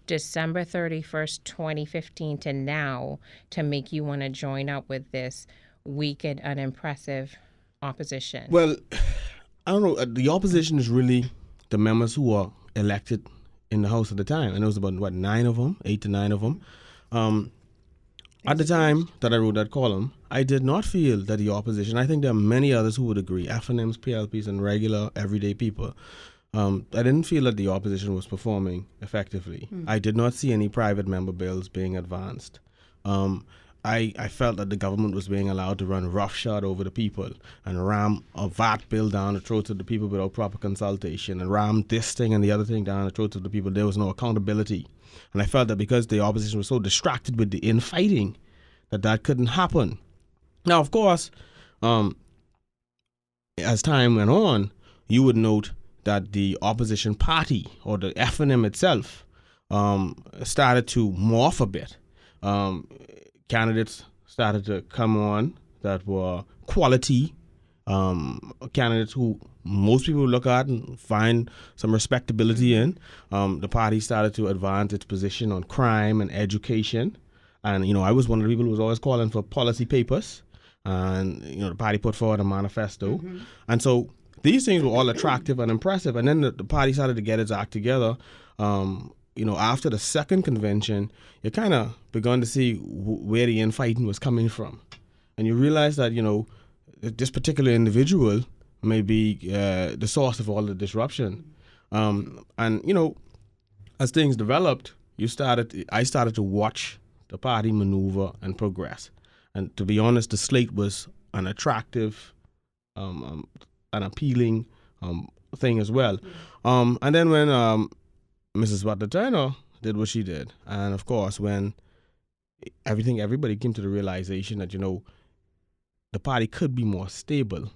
December 31st, 2015 to now to make you want to join up with this weak and unimpressive opposition? Well, I don't know. The opposition is really the members who were elected in the House at the time. And there was about, 8 to 9 of them. At the time that I wrote that column, I did not feel that the opposition, I think there are many others who would agree, FNMs, PLPs, and regular everyday people, I didn't feel that the opposition was performing effectively. I did not see any private member bills being advanced. I felt that the government was being allowed to run roughshod over the people and ram a VAT bill down the throats of the people without proper consultation, and ram this thing and the other thing down the throats of the people. There was no accountability. And I felt that because the opposition was so distracted with the infighting, that couldn't happen. Now, of course, as time went on, you would note that the opposition party or the FNM itself started to morph a bit. Candidates started to come on that were quality candidates who most people look at and find some respectability in. The party started to advance its position on crime and education. And, I was one of the people who was always calling for policy papers. And, the party put forward a manifesto. And so these things were all attractive and impressive. And then the party started to get its act together. After the second convention, you kind of begun to see where the infighting was coming from. And you realize that, this particular individual may be the source of all the disruption. As things developed, I started to watch the party maneuver and progress. And to be honest, the slate was an attractive, an appealing thing as well. And then when Mrs. Butler Turner did what she did, and of course when everybody came to the realization that, the party could be more stable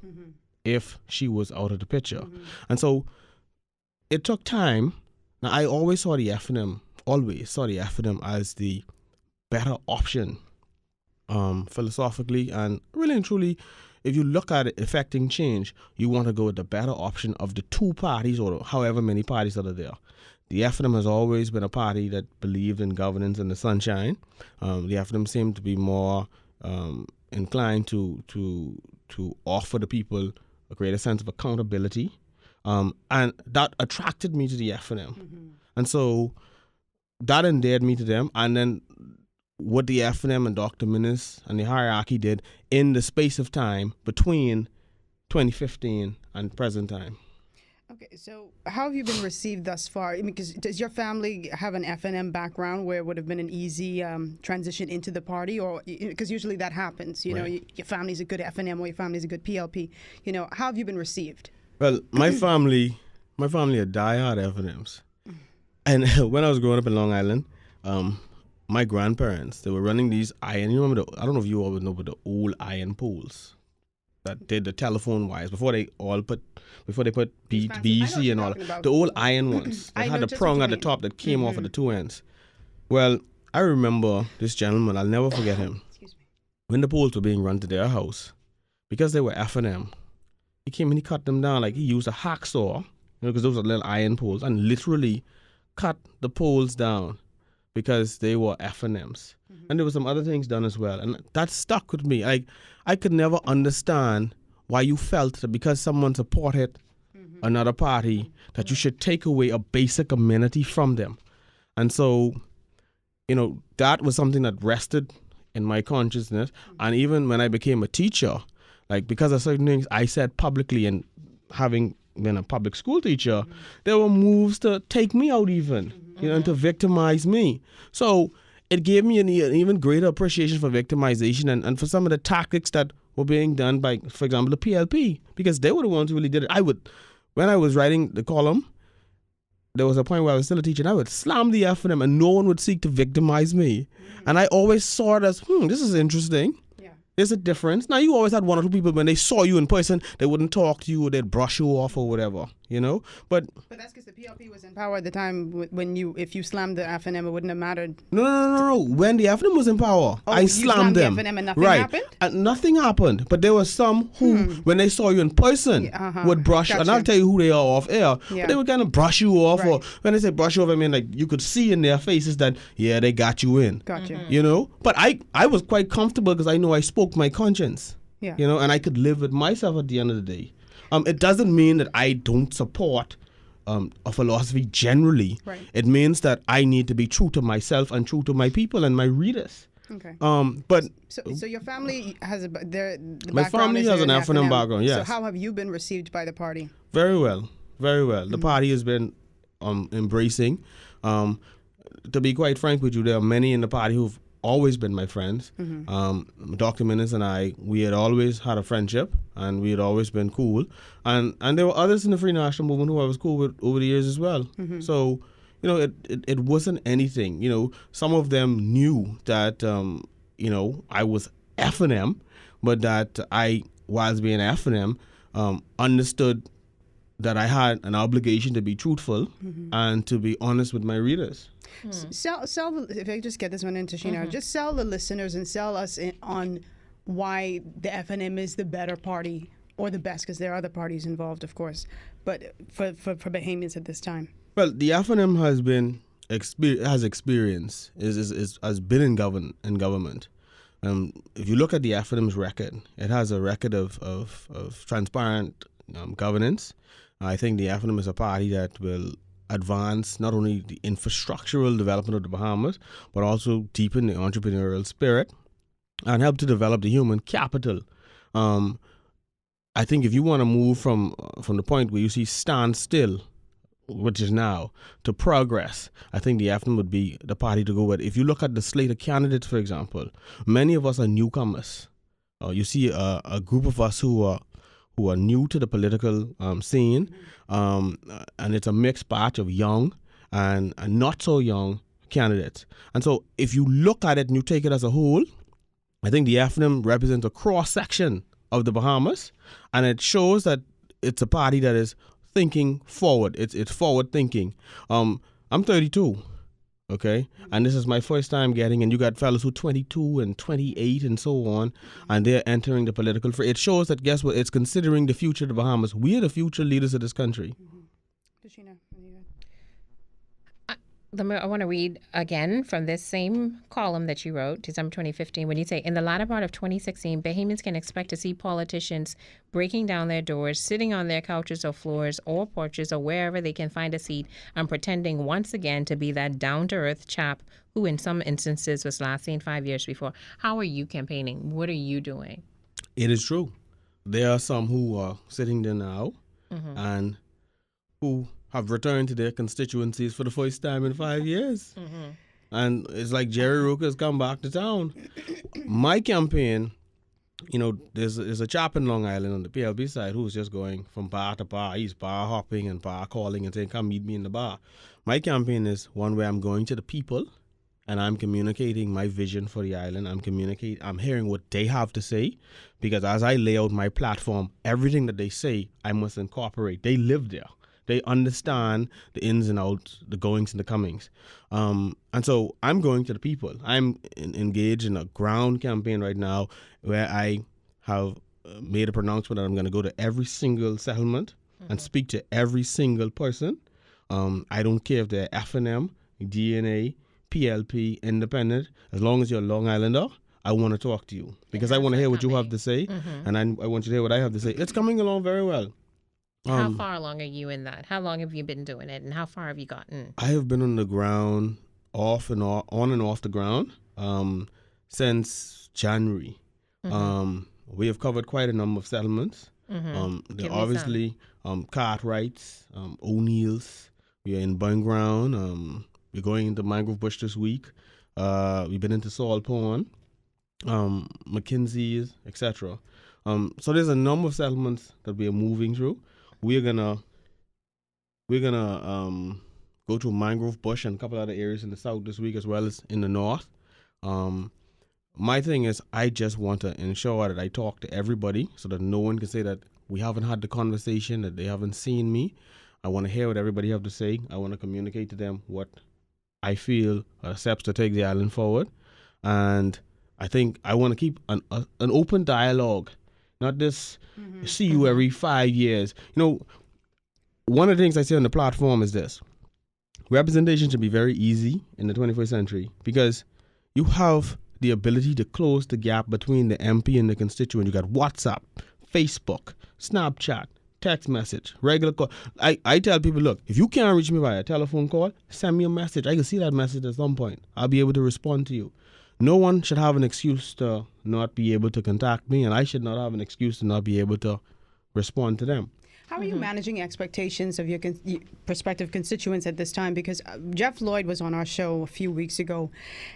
if she was out of the picture. And so it took time. Now, I always saw the FNM as the better option philosophically, and really and truly, if you look at it affecting change, you want to go with the better option of the two parties or however many parties that are there. The FNM has always been a party that believed in governance and the sunshine. The FNM seemed to be more inclined to offer the people a greater sense of accountability, and that attracted me to the FNM. And so that endeared me to them. And then what the FNM and Dr. Minnis and the hierarchy did in the space of time between 2015 and present time. Okay, so how have you been received thus far? Because does your family have an FNM background where it would have been an easy transition into the party? Or because usually that happens, Right. Your family's a good FNM or your family's a good PLP. How have you been received? Well, my family are diehard FNMs. And when I was growing up in Long Island, my grandparents, they were running these iron, I don't know if you all would know, but the old iron poles that did the telephone wires before they put BC and all that. The old iron ones that had the prong at the top that came off at the two ends. Well, I remember this gentleman, I'll never forget him. Excuse me. When the poles were being run to their house, because they were FNM, he came and he cut them down, like he used a hacksaw, because those are little iron poles, and literally cut the poles down because they were FNMs. And there were some other things done as well. And that stuck with me. I could never understand why you felt that because someone supported another party that you should take away a basic amenity from them. And so, that was something that rested in my consciousness. And even when I became a teacher, because of certain things I said publicly, and having been a public school teacher, there were moves to take me out even, and to victimize me. So it gave me an even greater appreciation for victimization and for some of the tactics that were being done by, for example, the PLP, because they were the ones who really did it. When I was writing the column, there was a point where I was still a teacher, and I would slam the FNM and no one would seek to victimize me. And I always saw it as, this is interesting. There's a difference. Now, you always had one or two people, when they saw you in person, they wouldn't talk to you or they'd brush you off or whatever, But that's because the PLP was in power at the time when if you slammed the FNM, it wouldn't have mattered. No. When the FNM was in power, I slammed them. The FNM and nothing happened? And nothing happened. But there were some who, when they saw you in person, would brush, and I'll tell you who they are off air, but they would kind of brush you off. Right. Or when they say brush you off, I mean, you could see in their faces that, they got you in. Gotcha. But I was quite comfortable because I know I spoke my conscience. Yeah. And I could live with myself at the end of the day. It doesn't mean that I don't support a philosophy generally. Right. It means that I need to be true to myself and true to my people and my readers. Okay. But so your family has my family has an FNM background. Yes. So how have you been received by the party? Very well, very well. The party has been embracing. To be quite frank with you, there are many in the party who've always been my friends. Dr. Minnis and I, we had always had a friendship, and we had always been cool. And there were others in the Free National Movement who I was cool with over the years as well. So, it wasn't anything. Some of them knew that, I was FNM, but that I, whilst being FNM, understood that I had an obligation to be truthful and to be honest with my readers. Sell. If I just get this one into Sheena, just sell the listeners and sell us on why the F&M is the better party or the best, because there are other parties involved, of course, but for Bahamians at this time. Well, the F&M has been has been in government. If you look at the F&M's record, it has a record of transparent governance. I think the F&M is a party that will advance not only the infrastructural development of the Bahamas, but also deepen the entrepreneurial spirit and help to develop the human capital. I think if you want to move from the point where you see standstill, which is now, to progress, I think the F&M would be the party to go with. If you look at the slate of candidates, for example, many of us are newcomers. You see a group of us who are new to the political scene, and it's a mixed batch of young and not so young candidates. And so if you look at it and you take it as a whole, I think the F&M represents a cross-section of the Bahamas, and it shows that it's a party that is thinking forward. It's forward thinking. I'm 32, okay, and this is my first time and you got fellas who 22 and 28 and so on, and they're entering the political fray. It shows that, guess what, it's considering the future of the Bahamas. We are the future leaders of this country. I want to read again from this same column that you wrote, December 2015, when you say, in the latter part of 2016, Bahamians can expect to see politicians breaking down their doors, sitting on their couches or floors or porches or wherever they can find a seat, and pretending once again to be that down-to-earth chap who in some instances was last seen 5 years before. How are you campaigning? What are you doing? It is true. There are some who are sitting there now and who have returned to their constituencies for the first time in 5 years. And it's like Jerry Roker's come back to town. My campaign, there's a chap in Long Island on the PLB side who's just going from bar to bar. He's bar hopping and bar calling and saying, come meet me in the bar. My campaign is one where I'm going to the people and I'm communicating my vision for the island. I'm hearing what they have to say, because as I lay out my platform, everything that they say, I must incorporate. They live there. They understand the ins and outs, the goings and the comings. And so I'm going to the people. I'm engaged in a ground campaign right now where I have made a pronouncement that I'm going to go to every single settlement and speak to every single person. I don't care if they're F&M, DNA, PLP, independent. As long as you're a Long Islander, I want to talk to you because I want to hear what you have to say, and I want you to hear what I have to say. It's coming along very well. How far along are you in that? How long have you been doing it, and how far have you gotten? I have been on the ground, on and off the ground, since January. We have covered quite a number of settlements. There are obviously Cartwrights, O'Neill's. We are in Burn Ground. We're going into Mangrove Bush this week. We've been into Salt Pond, McKinsey's, etc. So there's a number of settlements that we are moving through. We're gonna go to Mangrove Bush and a couple other areas in the south this week, as well as in the north. My thing is, I just want to ensure that I talk to everybody so that no one can say that we haven't had the conversation, that they haven't seen me. I want to hear what everybody have to say. I want to communicate to them what I feel are steps to take the island forward. And I think I want to keep an open dialogue, not this see you every 5 years. One of the things I say on the platform is this: representation should be very easy in the 21st century, because you have the ability to close the gap between the MP and the constituent. You got WhatsApp, Facebook, Snapchat, text message, regular call. I tell people, look, if you can't reach me by a telephone call, send me a message. I can see that message at some point. I'll be able to respond to you. No one should have an excuse to not be able to contact me, and I should not have an excuse to not be able to respond to them. How are you managing expectations of your prospective constituents at this time? Because Jeff Lloyd was on our show a few weeks ago,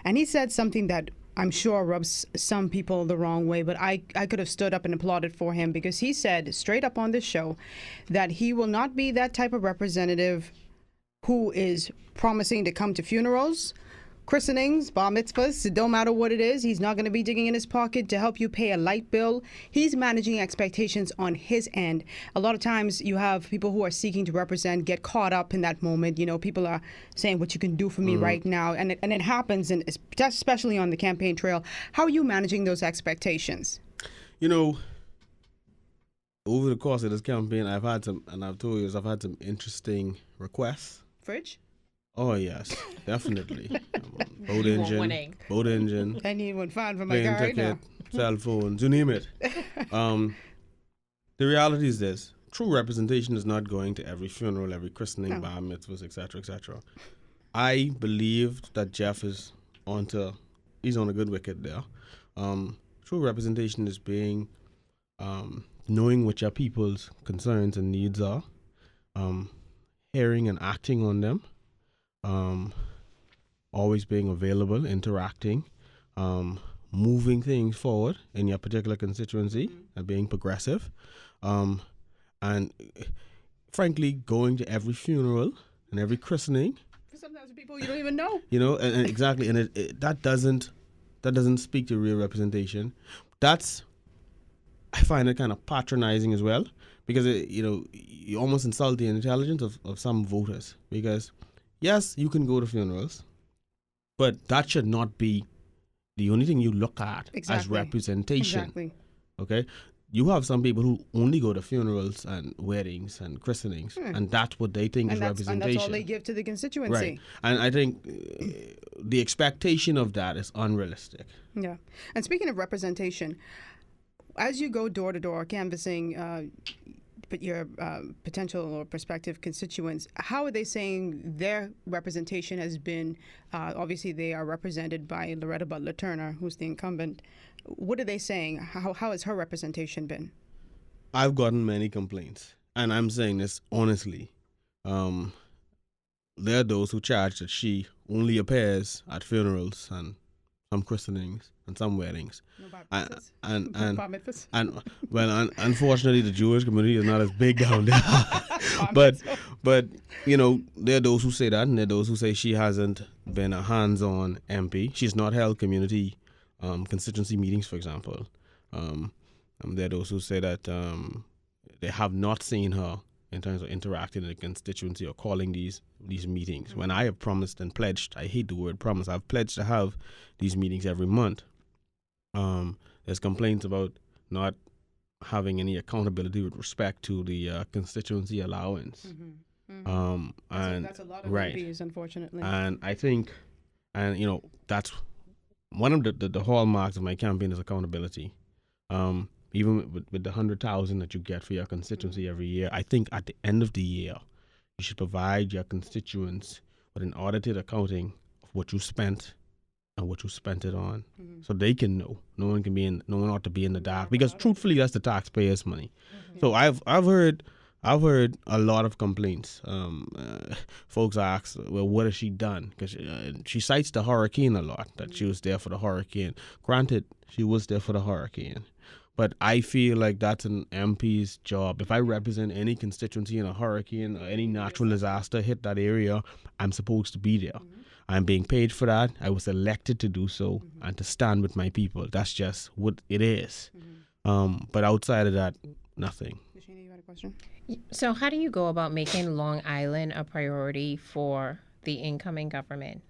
and he said something that I'm sure rubs some people the wrong way, but I could have stood up and applauded for him, because he said straight up on this show that he will not be that type of representative who is promising to come to funerals, christenings, bar mitzvahs, it don't matter what it is. He's not going to be digging in his pocket to help you pay a light bill. He's managing expectations on his end. A lot of times you have people who are seeking to represent get caught up in that moment. You know, people are saying what you can do for me right now. And it happens, and especially on the campaign trail. How are you managing those expectations? You know, over the course of this campaign, I've had some interesting requests. Fridge? Oh, yes, definitely. Winning. Boat engine, I need one fine for my plane car right ticket, now. cell phones, you name it. The reality is this. True representation is not going to every funeral, every christening, bar mitzvahs, etc., etc. I believe that Jeff is he's on a good wicket there. True representation is being knowing what your people's concerns and needs are, hearing and acting on them, always being available, interacting, moving things forward in your particular constituency and being progressive, and frankly going to every funeral and every christening. Sometimes people you don't even know. You know, and exactly, and that doesn't speak to real representation. I find it kind of patronizing as well, because you almost insult the intelligence of some voters. Because yes, you can go to funerals, but that should not be the only thing you look at as representation. Exactly. Okay, you have some people who only go to funerals and weddings and christenings, and that's what they think is representation. And that's all they give to the constituency. Right, and I think the expectation of that is unrealistic. Yeah, and speaking of representation, as you go door to door canvassing your potential or prospective constituents, how are they saying their representation has been? Obviously, they are represented by Loretta Butler Turner, who's the incumbent. What are they saying? How has her representation been? I've gotten many complaints, and I'm saying this honestly. There are those who charge that she only appears at funerals and some christenings and some weddings. Unfortunately, the Jewish community is not as big down there. but there are those who say that, and there are those who say she hasn't been a hands-on MP. She's not held community constituency meetings, for example. There are those who say that they have not seen her in terms of interacting in the constituency or calling these meetings. When I have promised and pledged, I hate the word promise, I've pledged to have these meetings every month. There's complaints about not having any accountability with respect to the constituency allowance. That's a lot of MPs, unfortunately. And I think, that's one of the hallmarks of my campaign is accountability. Even with the 100,000 that you get for your constituency every year, I think at the end of the year, you should provide your constituents with an audited accounting of what you spent and what you spent it on, so they can know. No one ought to be in the dark, because truthfully, that's the taxpayers' money. So I've heard a lot of complaints. Folks ask, well, what has she done? Because she cites the hurricane a lot, that she was there for the hurricane. Granted, she was there for the hurricane. But I feel like that's an MP's job. If I represent any constituency in a hurricane or any natural disaster hit that area, I'm supposed to be there. I'm being paid for that. I was elected to do so and to stand with my people. That's just what it is. But outside of that, nothing. Shana, you had a question? So how do you go about making Long Island a priority for the incoming government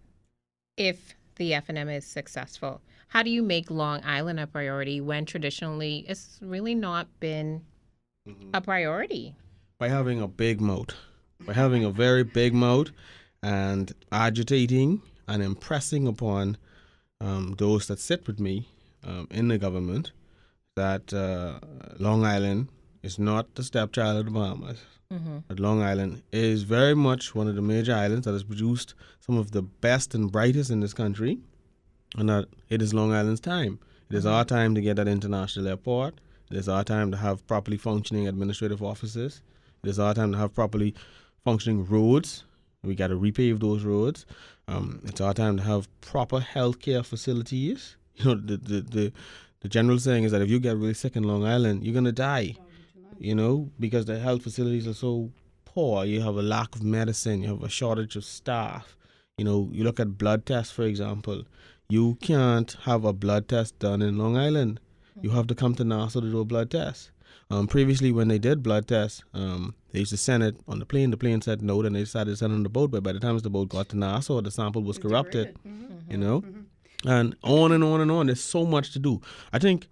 if the FNM is successful? How do you make Long Island a priority when traditionally it's really not been a priority? By having a big mouth. By having a very big mouth and agitating and impressing upon those that sit with me in the government that Long Island is not the stepchild of the Bahamas. That Long Island is very much one of the major islands that has produced some of the best and brightest in this country, and that it is Long Island's time. It is our time to get that international airport. It is our time to have properly functioning administrative offices. It is our time to have properly functioning roads. We got to repave those roads. It's our time to have proper healthcare facilities. The general saying is that if you get really sick in Long Island, you're gonna die. Because the health facilities are so poor. You have a lack of medicine. You have a shortage of staff. You look at blood tests, for example. You can't have a blood test done in Long Island. You have to come to Nassau to do a blood test. Previously, when they did blood tests, they used to send it on the plane. The plane said no, then they decided to send it on the boat. But by the time the boat got to Nassau, the sample was corrupted. And on and on and on. There's so much to do. I think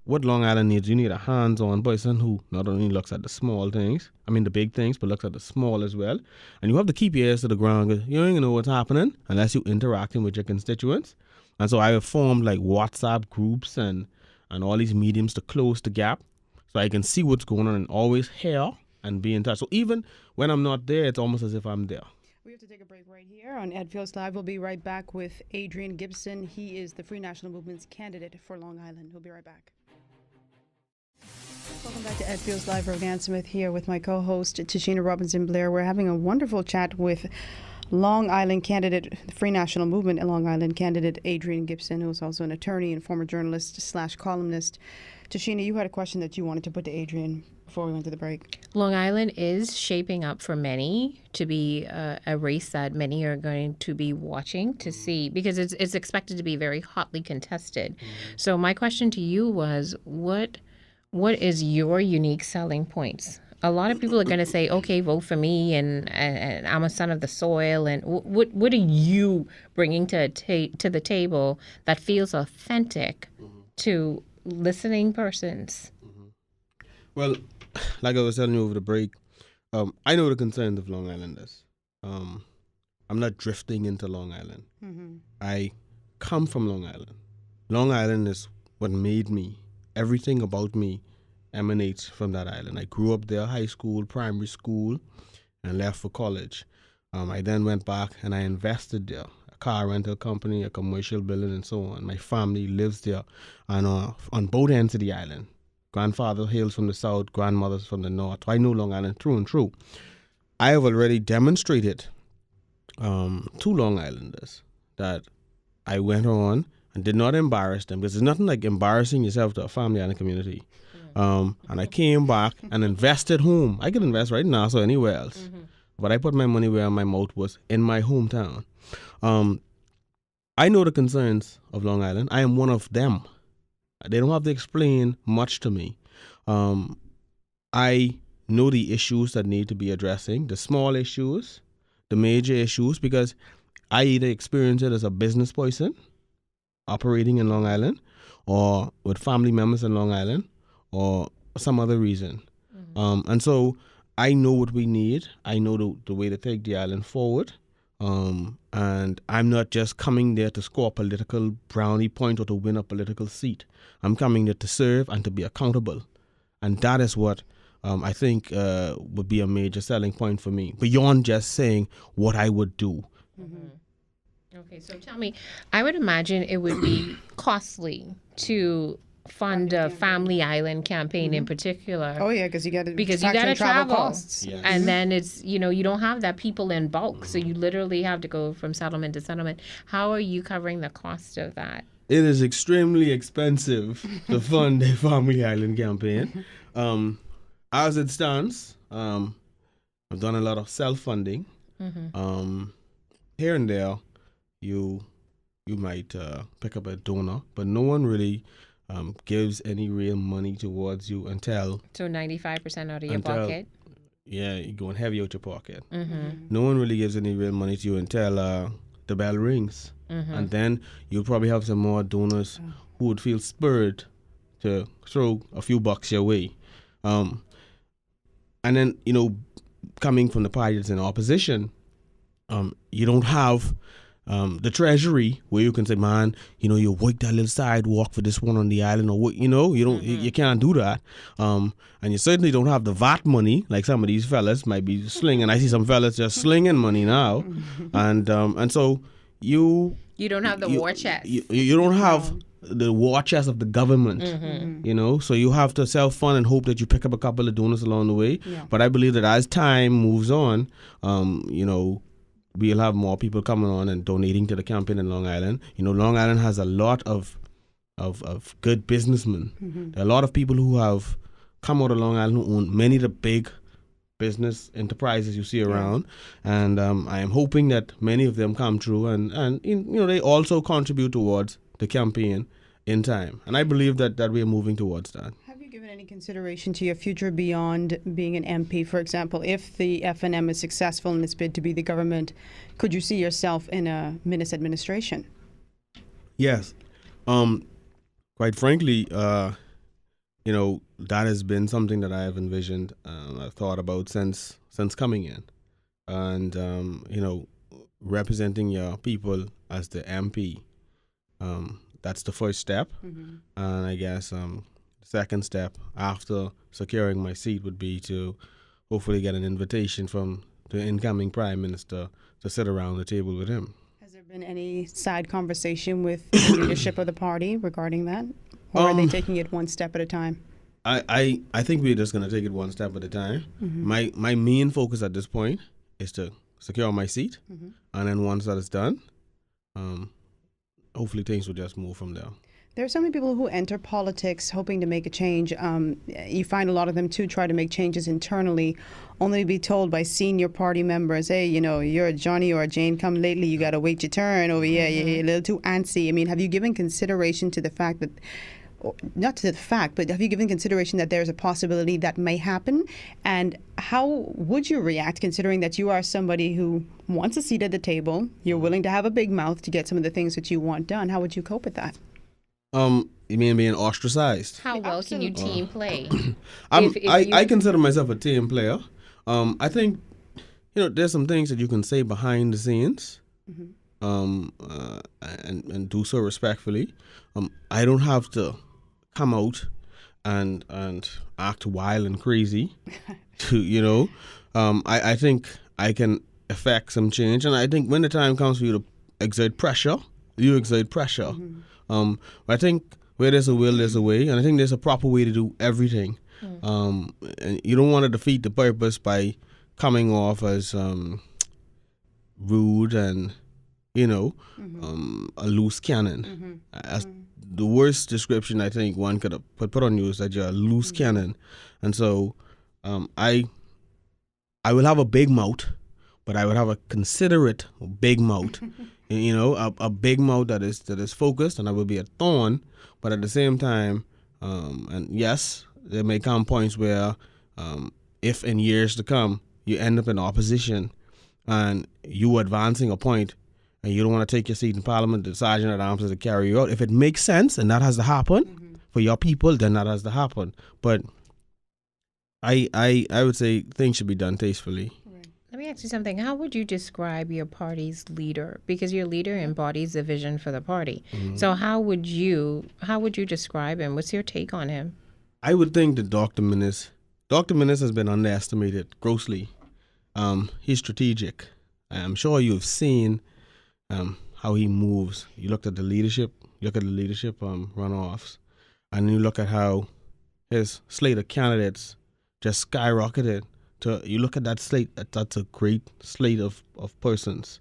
what Long Island needs, you need a hands-on person who not only looks at the small things, the big things, but looks at the small as well. And you have to keep your ears to the ground because you ain't gonna know what's happening unless you're interacting with your constituents. And so I have formed like WhatsApp groups and all these mediums to close the gap so I can see what's going on and always hear and be in touch. So even when I'm not there, it's almost as if I'm there. We have to take a break right here on Ed Fields Live. We'll be right back with Adrian Gibson. He is the Free National Movement's candidate for Long Island. We'll be right back. Welcome back to Ed Fields Live. Rogan Smith here with my co-host Tashina Robinson Blair. We're having a wonderful chat with Long Island candidate, the Free National Movement and Long Island candidate Adrian Gibson, who is also an attorney and former journalist / columnist. Tashina, you had a question that you wanted to put to Adrian before we went to the break. Long Island is shaping up for many to be a race that many are going to be watching to see, because it's expected to be very hotly contested. So my question to you was, what is your unique selling points? A lot of people are going to say, okay, vote for me, and I'm a son of the soil. And what are you bringing to the table that feels authentic to listening persons? Well, like I was telling you over the break, I know the concerns of Long Islanders. I'm not drifting into Long Island. I come from Long Island. Long Island is what made me. Everything about me emanates from that island. I grew up there, high school, primary school, and left for college. I then went back and I invested there. A car rental company, a commercial building, and so on. My family lives there and on both ends of the island. Grandfather hails from the south, grandmother's from the north. I know Long Island through and through. I have already demonstrated to Long Islanders that I went on and did not embarrass them, because there's nothing like embarrassing yourself to a family and a community. And I came back and invested home. I could invest right now, so anywhere else. But I put my money where my mouth was, in my hometown. I know the concerns of Long Island. I am one of them. They don't have to explain much to me. I know the issues that need to be addressing, the small issues, the major issues, because I either experience it as a business person operating in Long Island, or with family members in Long Island, or some other reason. And so I know what we need. I know the way to take the island forward. And I'm not just coming there to score a political brownie point or to win a political seat. I'm coming there to serve and to be accountable. And that is what I think would be a major selling point for me, beyond just saying what I would do. Okay, so tell me, I would imagine it would be costly to fund a Family Island campaign in particular. Oh yeah, because you got to travel costs. Yes. And then it's, you don't have that people in bulk, so you literally have to go from settlement to settlement. How are you covering the cost of that? It is extremely expensive to fund a Family Island campaign. As it stands, I've done a lot of self-funding. Here and there, you might pick up a donor, but no one really gives any real money towards you until... So 95% out of your pocket? Yeah, you're going heavy out your pocket. No one really gives any real money to you until the bell rings. And then you'll probably have some more donors who would feel spurred to throw a few bucks your way. And then, coming from the party that's in opposition, you don't have the treasury where you can say, man, you work that little sidewalk for this one on the island, or you can't do that. And you certainly don't have the VAT money like some of these fellas might be slinging. I see some fellas just slinging money now, and so you don't have the war chest. You don't have the war chest of the government, so you have to self-fund and hope that you pick up a couple of donors along the way. But I believe that as time moves on, we'll have more people coming on and donating to the campaign in Long Island. Long Island has a lot of good businessmen. There are a lot of people who have come out of Long Island who own many of the big business enterprises you see around, and I am hoping that many of them come true, and they also contribute towards the campaign in time, and I believe that we are moving towards that. Have you given any consideration to your future beyond being an MP? For example, if the FNM is successful in its bid to be the government, could you see yourself in a Minnis administration? Yes. Quite frankly, that has been something that I have envisioned, I've thought about since coming in, and representing your people as the MP. That's the first step, and I guess the second step after securing my seat would be to hopefully get an invitation from the incoming Prime Minister to sit around the table with him. Has there been any side conversation with the leadership of the party regarding that? Or are they taking it one step at a time? I think we're just going to take it one step at a time. My main focus at this point is to secure my seat. And then once that is done, hopefully things will just move from there. There are so many people who enter politics hoping to make a change. You find a lot of them, too, try to make changes internally, only to be told by senior party members, hey, you're a Johnny or a Jane come lately, you got to wait your turn over here, you're a little too antsy. I mean, have you given consideration to the fact that, not to the fact, but have you given consideration that there's a possibility that may happen? And how would you react, considering that you are somebody who wants a seat at the table, you're willing to have a big mouth to get some of the things that you want done? How would you cope with that? You mean being ostracized? How well can you team play? I consider myself a team player. I think, there's some things that you can say behind the scenes, and do so respectfully. I don't have to come out and act wild and crazy. I think I can affect some change, and I think when the time comes for you to exert pressure, you exert pressure. I think where there's a will, there's a way, and I think there's a proper way to do everything. And you don't want to defeat the purpose by coming off as rude and a loose cannon. As the worst description I think one could put on you is that you're a loose cannon. And so I will have a big mouth, but I would have a considerate big mouth. A big mouth that is focused, and I will be a thorn, but at the same time, and yes, there may come points where if in years to come you end up in opposition and you advancing a point and you don't want to take your seat in Parliament, the Sergeant at Arms has to carry you out. If it makes sense and that has to happen for your people, then that has to happen. But I would say things should be done tastefully. Let me ask you something. How would you describe your party's leader? Because your leader embodies the vision for the party. So how would you describe him? What's your take on him? I would think that Dr. Minnis has been underestimated grossly. He's strategic. I'm sure you've seen how he moves. You look at the leadership runoffs, and you look at how his slate of candidates just skyrocketed. You look at that slate, that's a great slate of persons.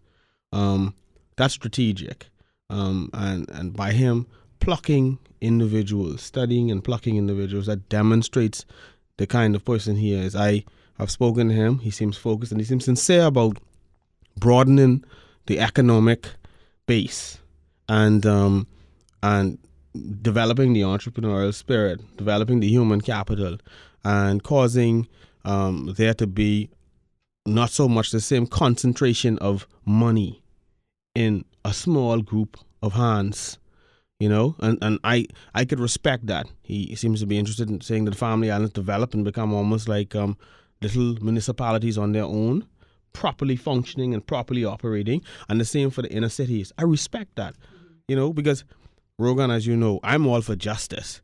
That's strategic. And by him plucking individuals, studying and plucking individuals, that demonstrates the kind of person he is. I have spoken to him. He seems focused and he seems sincere about broadening the economic base and developing the entrepreneurial spirit, developing the human capital, and causing there to be not so much the same concentration of money in a small group of hands, and I could respect that. He seems to be interested in seeing that the family islands develop and become almost like little municipalities on their own, properly functioning and properly operating, and the same for the inner cities. I respect that, because Rogan, as you know, I'm all for justice.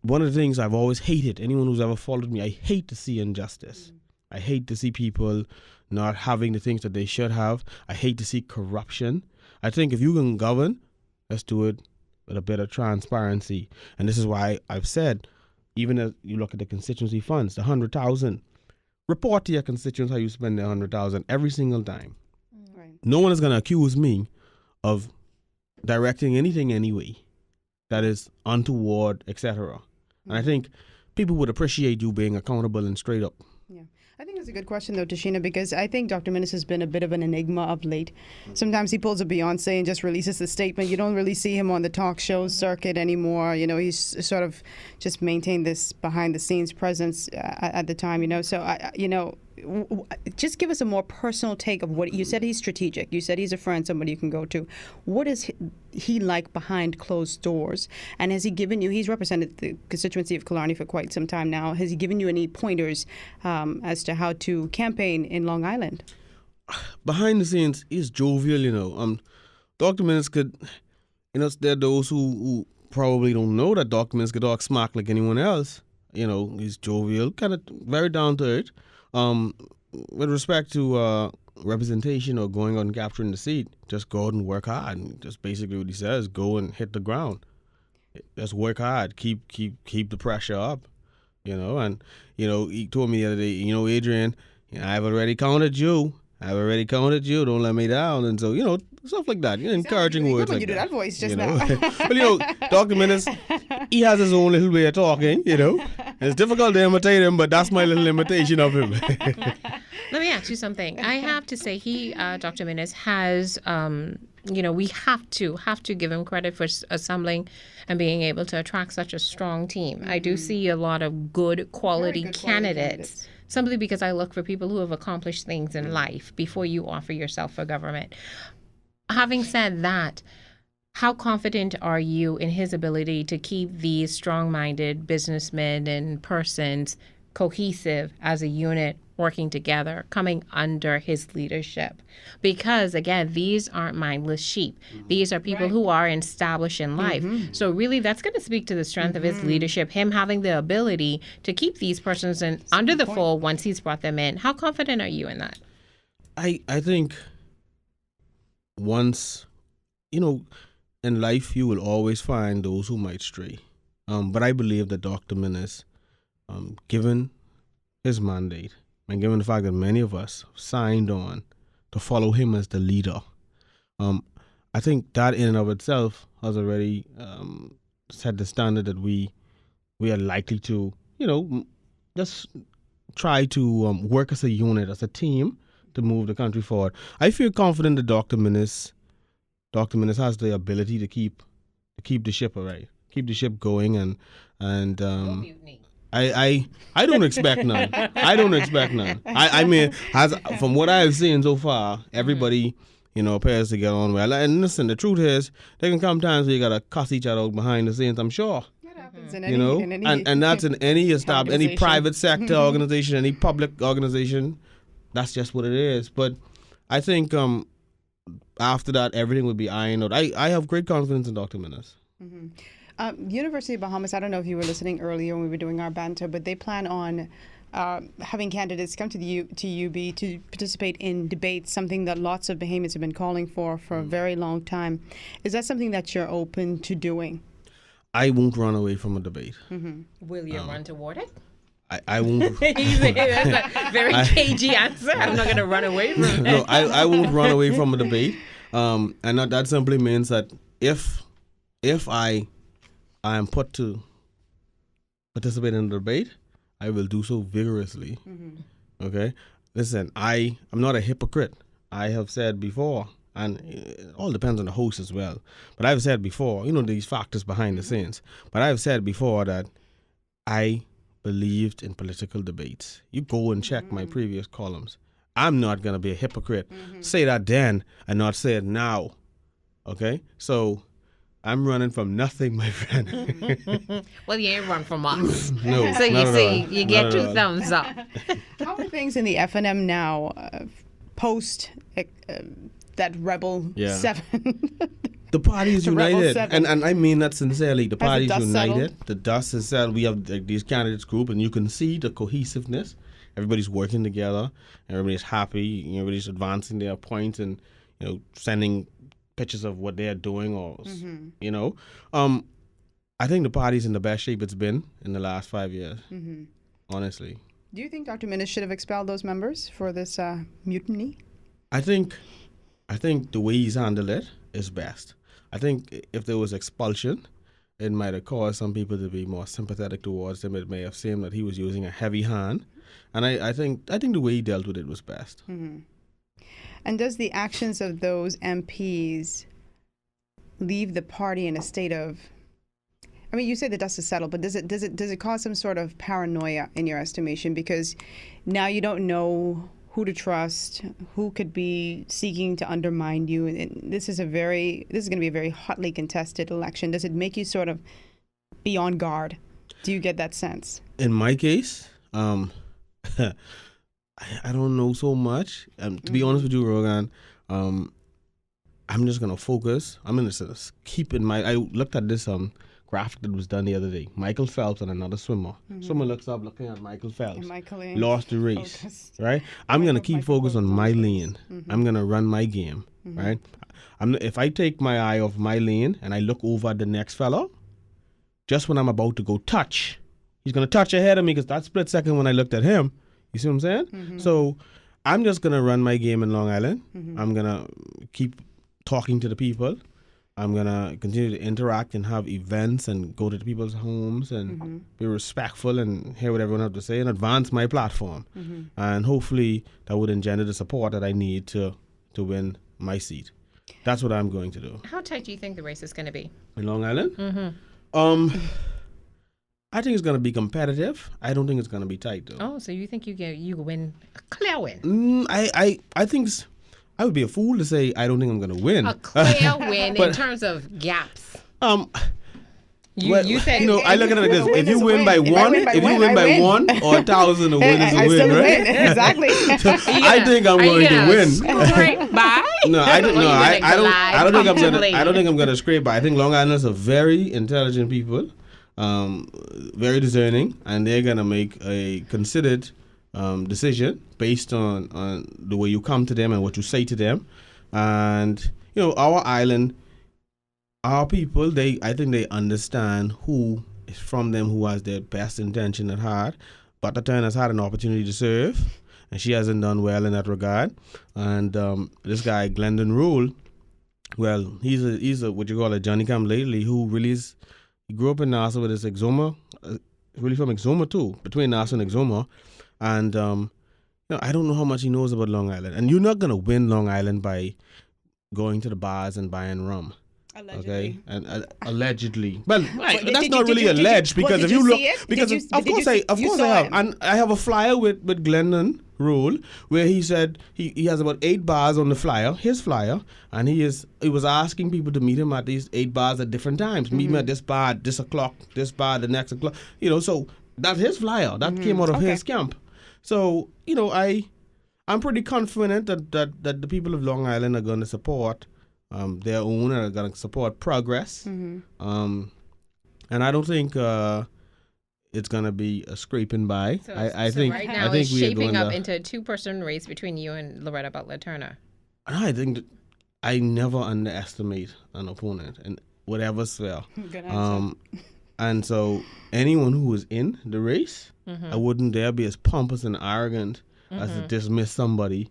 One of the things I've always hated, anyone who's ever followed me, I hate to see injustice. I hate to see people not having the things that they should have. I hate to see corruption. I think if you can govern, let's do it with a bit of transparency. And this is why I've said, even as you look at the constituency funds, the 100,000, report to your constituents how you spend the 100,000 every single time. Right. No one is going to accuse me of directing anything anyway that is untoward, etc. And I think people would appreciate you being accountable and straight up. Yeah. I think it's a good question, though, Tashina, because I think Dr. Minnis has been a bit of an enigma of late. Sometimes he pulls a Beyonce and just releases the statement. You don't really see him on the talk show circuit anymore. You know, he's sort of just maintained this behind-the-scenes presence at the time, you know. So, just give us a more personal take of what you said. He's strategic. You said he's a friend, somebody you can go to. What is he like behind closed doors? And has he given you, he's represented the constituency of Killarney for quite some time now, has he given you any pointers as to how to campaign in Long Island? Behind the scenes, he's jovial, you know. Dr. Minnis could, you know, there are those who probably don't know that Dr. Minnis could talk smack like anyone else. You know, he's jovial, kind of very down to earth. With respect to representation or going out and capturing the seat, just go out and work hard. And just basically what he says, go and hit the ground. Just work hard. Keep the pressure up. You know, and you know, he told me the other day, you know, Adrian, I've already counted you. Don't let me down. And so, you know, stuff like that. You know, encouraging words like you do that voice just know? now. But, you know, Dr. Minnis, he has his own little way of talking, you know. It's difficult to imitate him, but that's my little imitation of him. Let me ask you something. I have to say, Dr. Minnis, has, you know, we have to give him credit for assembling and being able to attract such a strong team. I do see a lot of good quality candidates. Simply because I look for people who have accomplished things in life before you offer yourself for government. Having said that, how confident are you in his ability to keep these strong-minded businessmen and persons cohesive as a unit, working together, coming under his leadership? Because again, these aren't mindless sheep. These are people who are established in life. So really, that's going to speak to the strength of his leadership, him having the ability to keep these persons under the fold once he's brought them in. How confident are you in that? I think once, you know, in life you will always find those who might stray. But I believe that Dr. Minnis, given his mandate, and given the fact that many of us signed on to follow him as the leader, I think that in and of itself has already set the standard that we are likely to, you know, just try to work as a unit, as a team, to move the country forward. I feel confident that Dr. Minnis has the ability to keep the ship keep the ship going, and No mutiny. I don't expect none. I mean, from what I've seen so far, everybody, you know, appears to get on well. And listen, the truth is, there can come times where you gotta cuss each other out behind the scenes, I'm sure. That happens You know, and that's in any any private sector organization, any public organization. That's just what it is. But I think after that, everything would be ironed out. I have great confidence in Dr. Minnis. University of Bahamas, I don't know if you were listening earlier when we were doing our banter, but they plan on having candidates come to UB to participate in debates, something that lots of Bahamians have been calling for a very long time. Is that something that you're open to doing? I won't run away from a debate. Will you run toward it? I won't. That's a very cagey answer. I'm not going to run away from it. No, I won't run away from a debate. And that simply means that if I am put to participate in a debate, I will do so vigorously. Okay? Listen, I'm not a hypocrite. I have said before, and it all depends on the host as well, but I've said before, you know, these factors behind the scenes, but I've said before that I believed in political debates. You go and check my previous columns. I'm not going to be a hypocrite. Say that then and not say it now. Okay? So I'm running from nothing, my friend. Well, you ain't run from us. No, So you not at see, all. you get Not 2 at all. thumbs up. How are things in the FNM now, post that Rebel Yeah. 7? The party is The Rebel united, Seven. and I mean that sincerely. The party is dust united. settled? The dust is settled. We have these candidates group, and you can see the cohesiveness. Everybody's working together. Everybody's happy. Everybody's advancing their points, and you know, sending pictures of what they're doing, or you know, I think the party's in the best shape it's been in the last 5 years. Honestly, Do you think Dr. Minnis should have expelled those members for this mutiny? I think the way he's handled it is best. I think if there was expulsion, it might have caused some people to be more sympathetic towards him. It may have seemed that he was using a heavy hand. And I think the way he dealt with it was best. And does the actions of those MPs leave the party in a state of, I mean, you say the dust is settled, but does it cause some sort of paranoia in your estimation? Because now you don't know who to trust, who could be seeking to undermine you, and this is going to be a very hotly contested election. Does it make you sort of be on guard? Do you get that sense? In my case, I don't know so much. To be honest with you, Rogan, I'm just gonna focus. I'm gonna keep in mind. I looked at this graphic that was done the other day. Michael Phelps and another swimmer. Swimmer looks up looking at Michael Phelps. Lost the race. Focused. Right? I'm going to keep focused on my lane. I'm going to run my game. Right? If I take my eye off my lane and I look over at the next fellow, just when I'm about to go touch, he's going to touch ahead of me because that split second when I looked at him, you see what I'm saying? So I'm just going to run my game in Long Island. I'm going to keep talking to the people. I'm going to continue to interact and have events and go to the people's homes and be respectful and hear what everyone has to say and advance my platform. And hopefully that would engender the support that I need to win my seat. That's what I'm going to do. How tight do you think the race is going to be? In Long Island? I think it's going to be competitive. I don't think it's going to be tight, though. Oh, so you think you win a clear win? I think... I would be a fool to say I don't think I'm going to win. A clear win in terms of gaps. You said I look at it like this: if you win by one, if you win by 1 or 1,000, a win is a win, right? Exactly. So I think I'm going to win. Scrape by? No, I don't think I'm going to scrape by. I think Long Islanders are very intelligent people, very discerning, and they're going to make a considered decision based on the way you come to them and what you say to them. And our island, our people, I think they understand who is from them, who has their best intention at heart. But the turn has had an opportunity to serve, and she hasn't done well in that regard. And this guy Glendon Rule, well, he's a what you call a Johnny Come Lately, who really is. He grew up in Nassau with his Exuma, really from Exuma too, between Nassau and Exuma. And I don't know how much he knows about Long Island. And you're not going to win Long Island by going to the bars and buying rum. Allegedly. Okay? And allegedly. Well, that's not really alleged because if you look, because of course I have. And I have a flyer with Glendon Rule where he said he has about 8 bars on the flyer, his flyer, and he was asking people to meet him at these 8 bars at different times. Meet me at this bar at this o'clock, this bar the next o'clock. So that's his flyer. That came out of his camp. So, I'm pretty confident that the people of Long Island are going to support their own and are going to support progress. And I don't think it's going to be a scraping by. I think right now it's shaping up into a 2-person race between you and Loretta Butler Turner. I think that I never underestimate an opponent in whatever sphere. And so anyone who is in the race, I wouldn't dare be as pompous and arrogant as to dismiss somebody.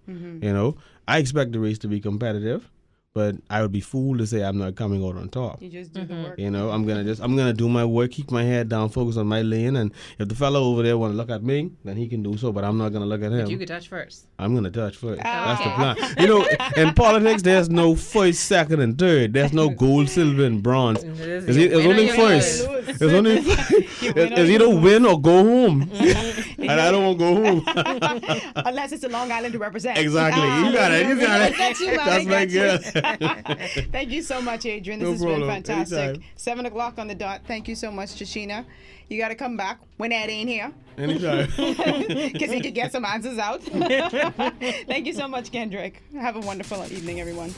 I expect the race to be competitive, but I would be fooled to say I'm not coming out on top. You just do the work. I'm gonna do my work, keep my head down, focus on my lane, and if the fellow over there want to look at me, then he can do so. But I'm not gonna look at him. But you could touch first. I'm gonna touch first. That's the plan. In politics, there's no first, second, and third. There's no gold, silver, and bronze. It's only first. It's only it's either win or go home. And I don't want to go home. Unless it's a Long Island to represent. Exactly. You got it. That's my girl. Thank you so much, Adrian. This has been fantastic. Anytime. 7 o'clock on the dot. Thank you so much, Jashina. You got to come back when Ed ain't here. Anytime. Because he could get some answers out. Thank you so much, Kendrick. Have a wonderful evening, everyone.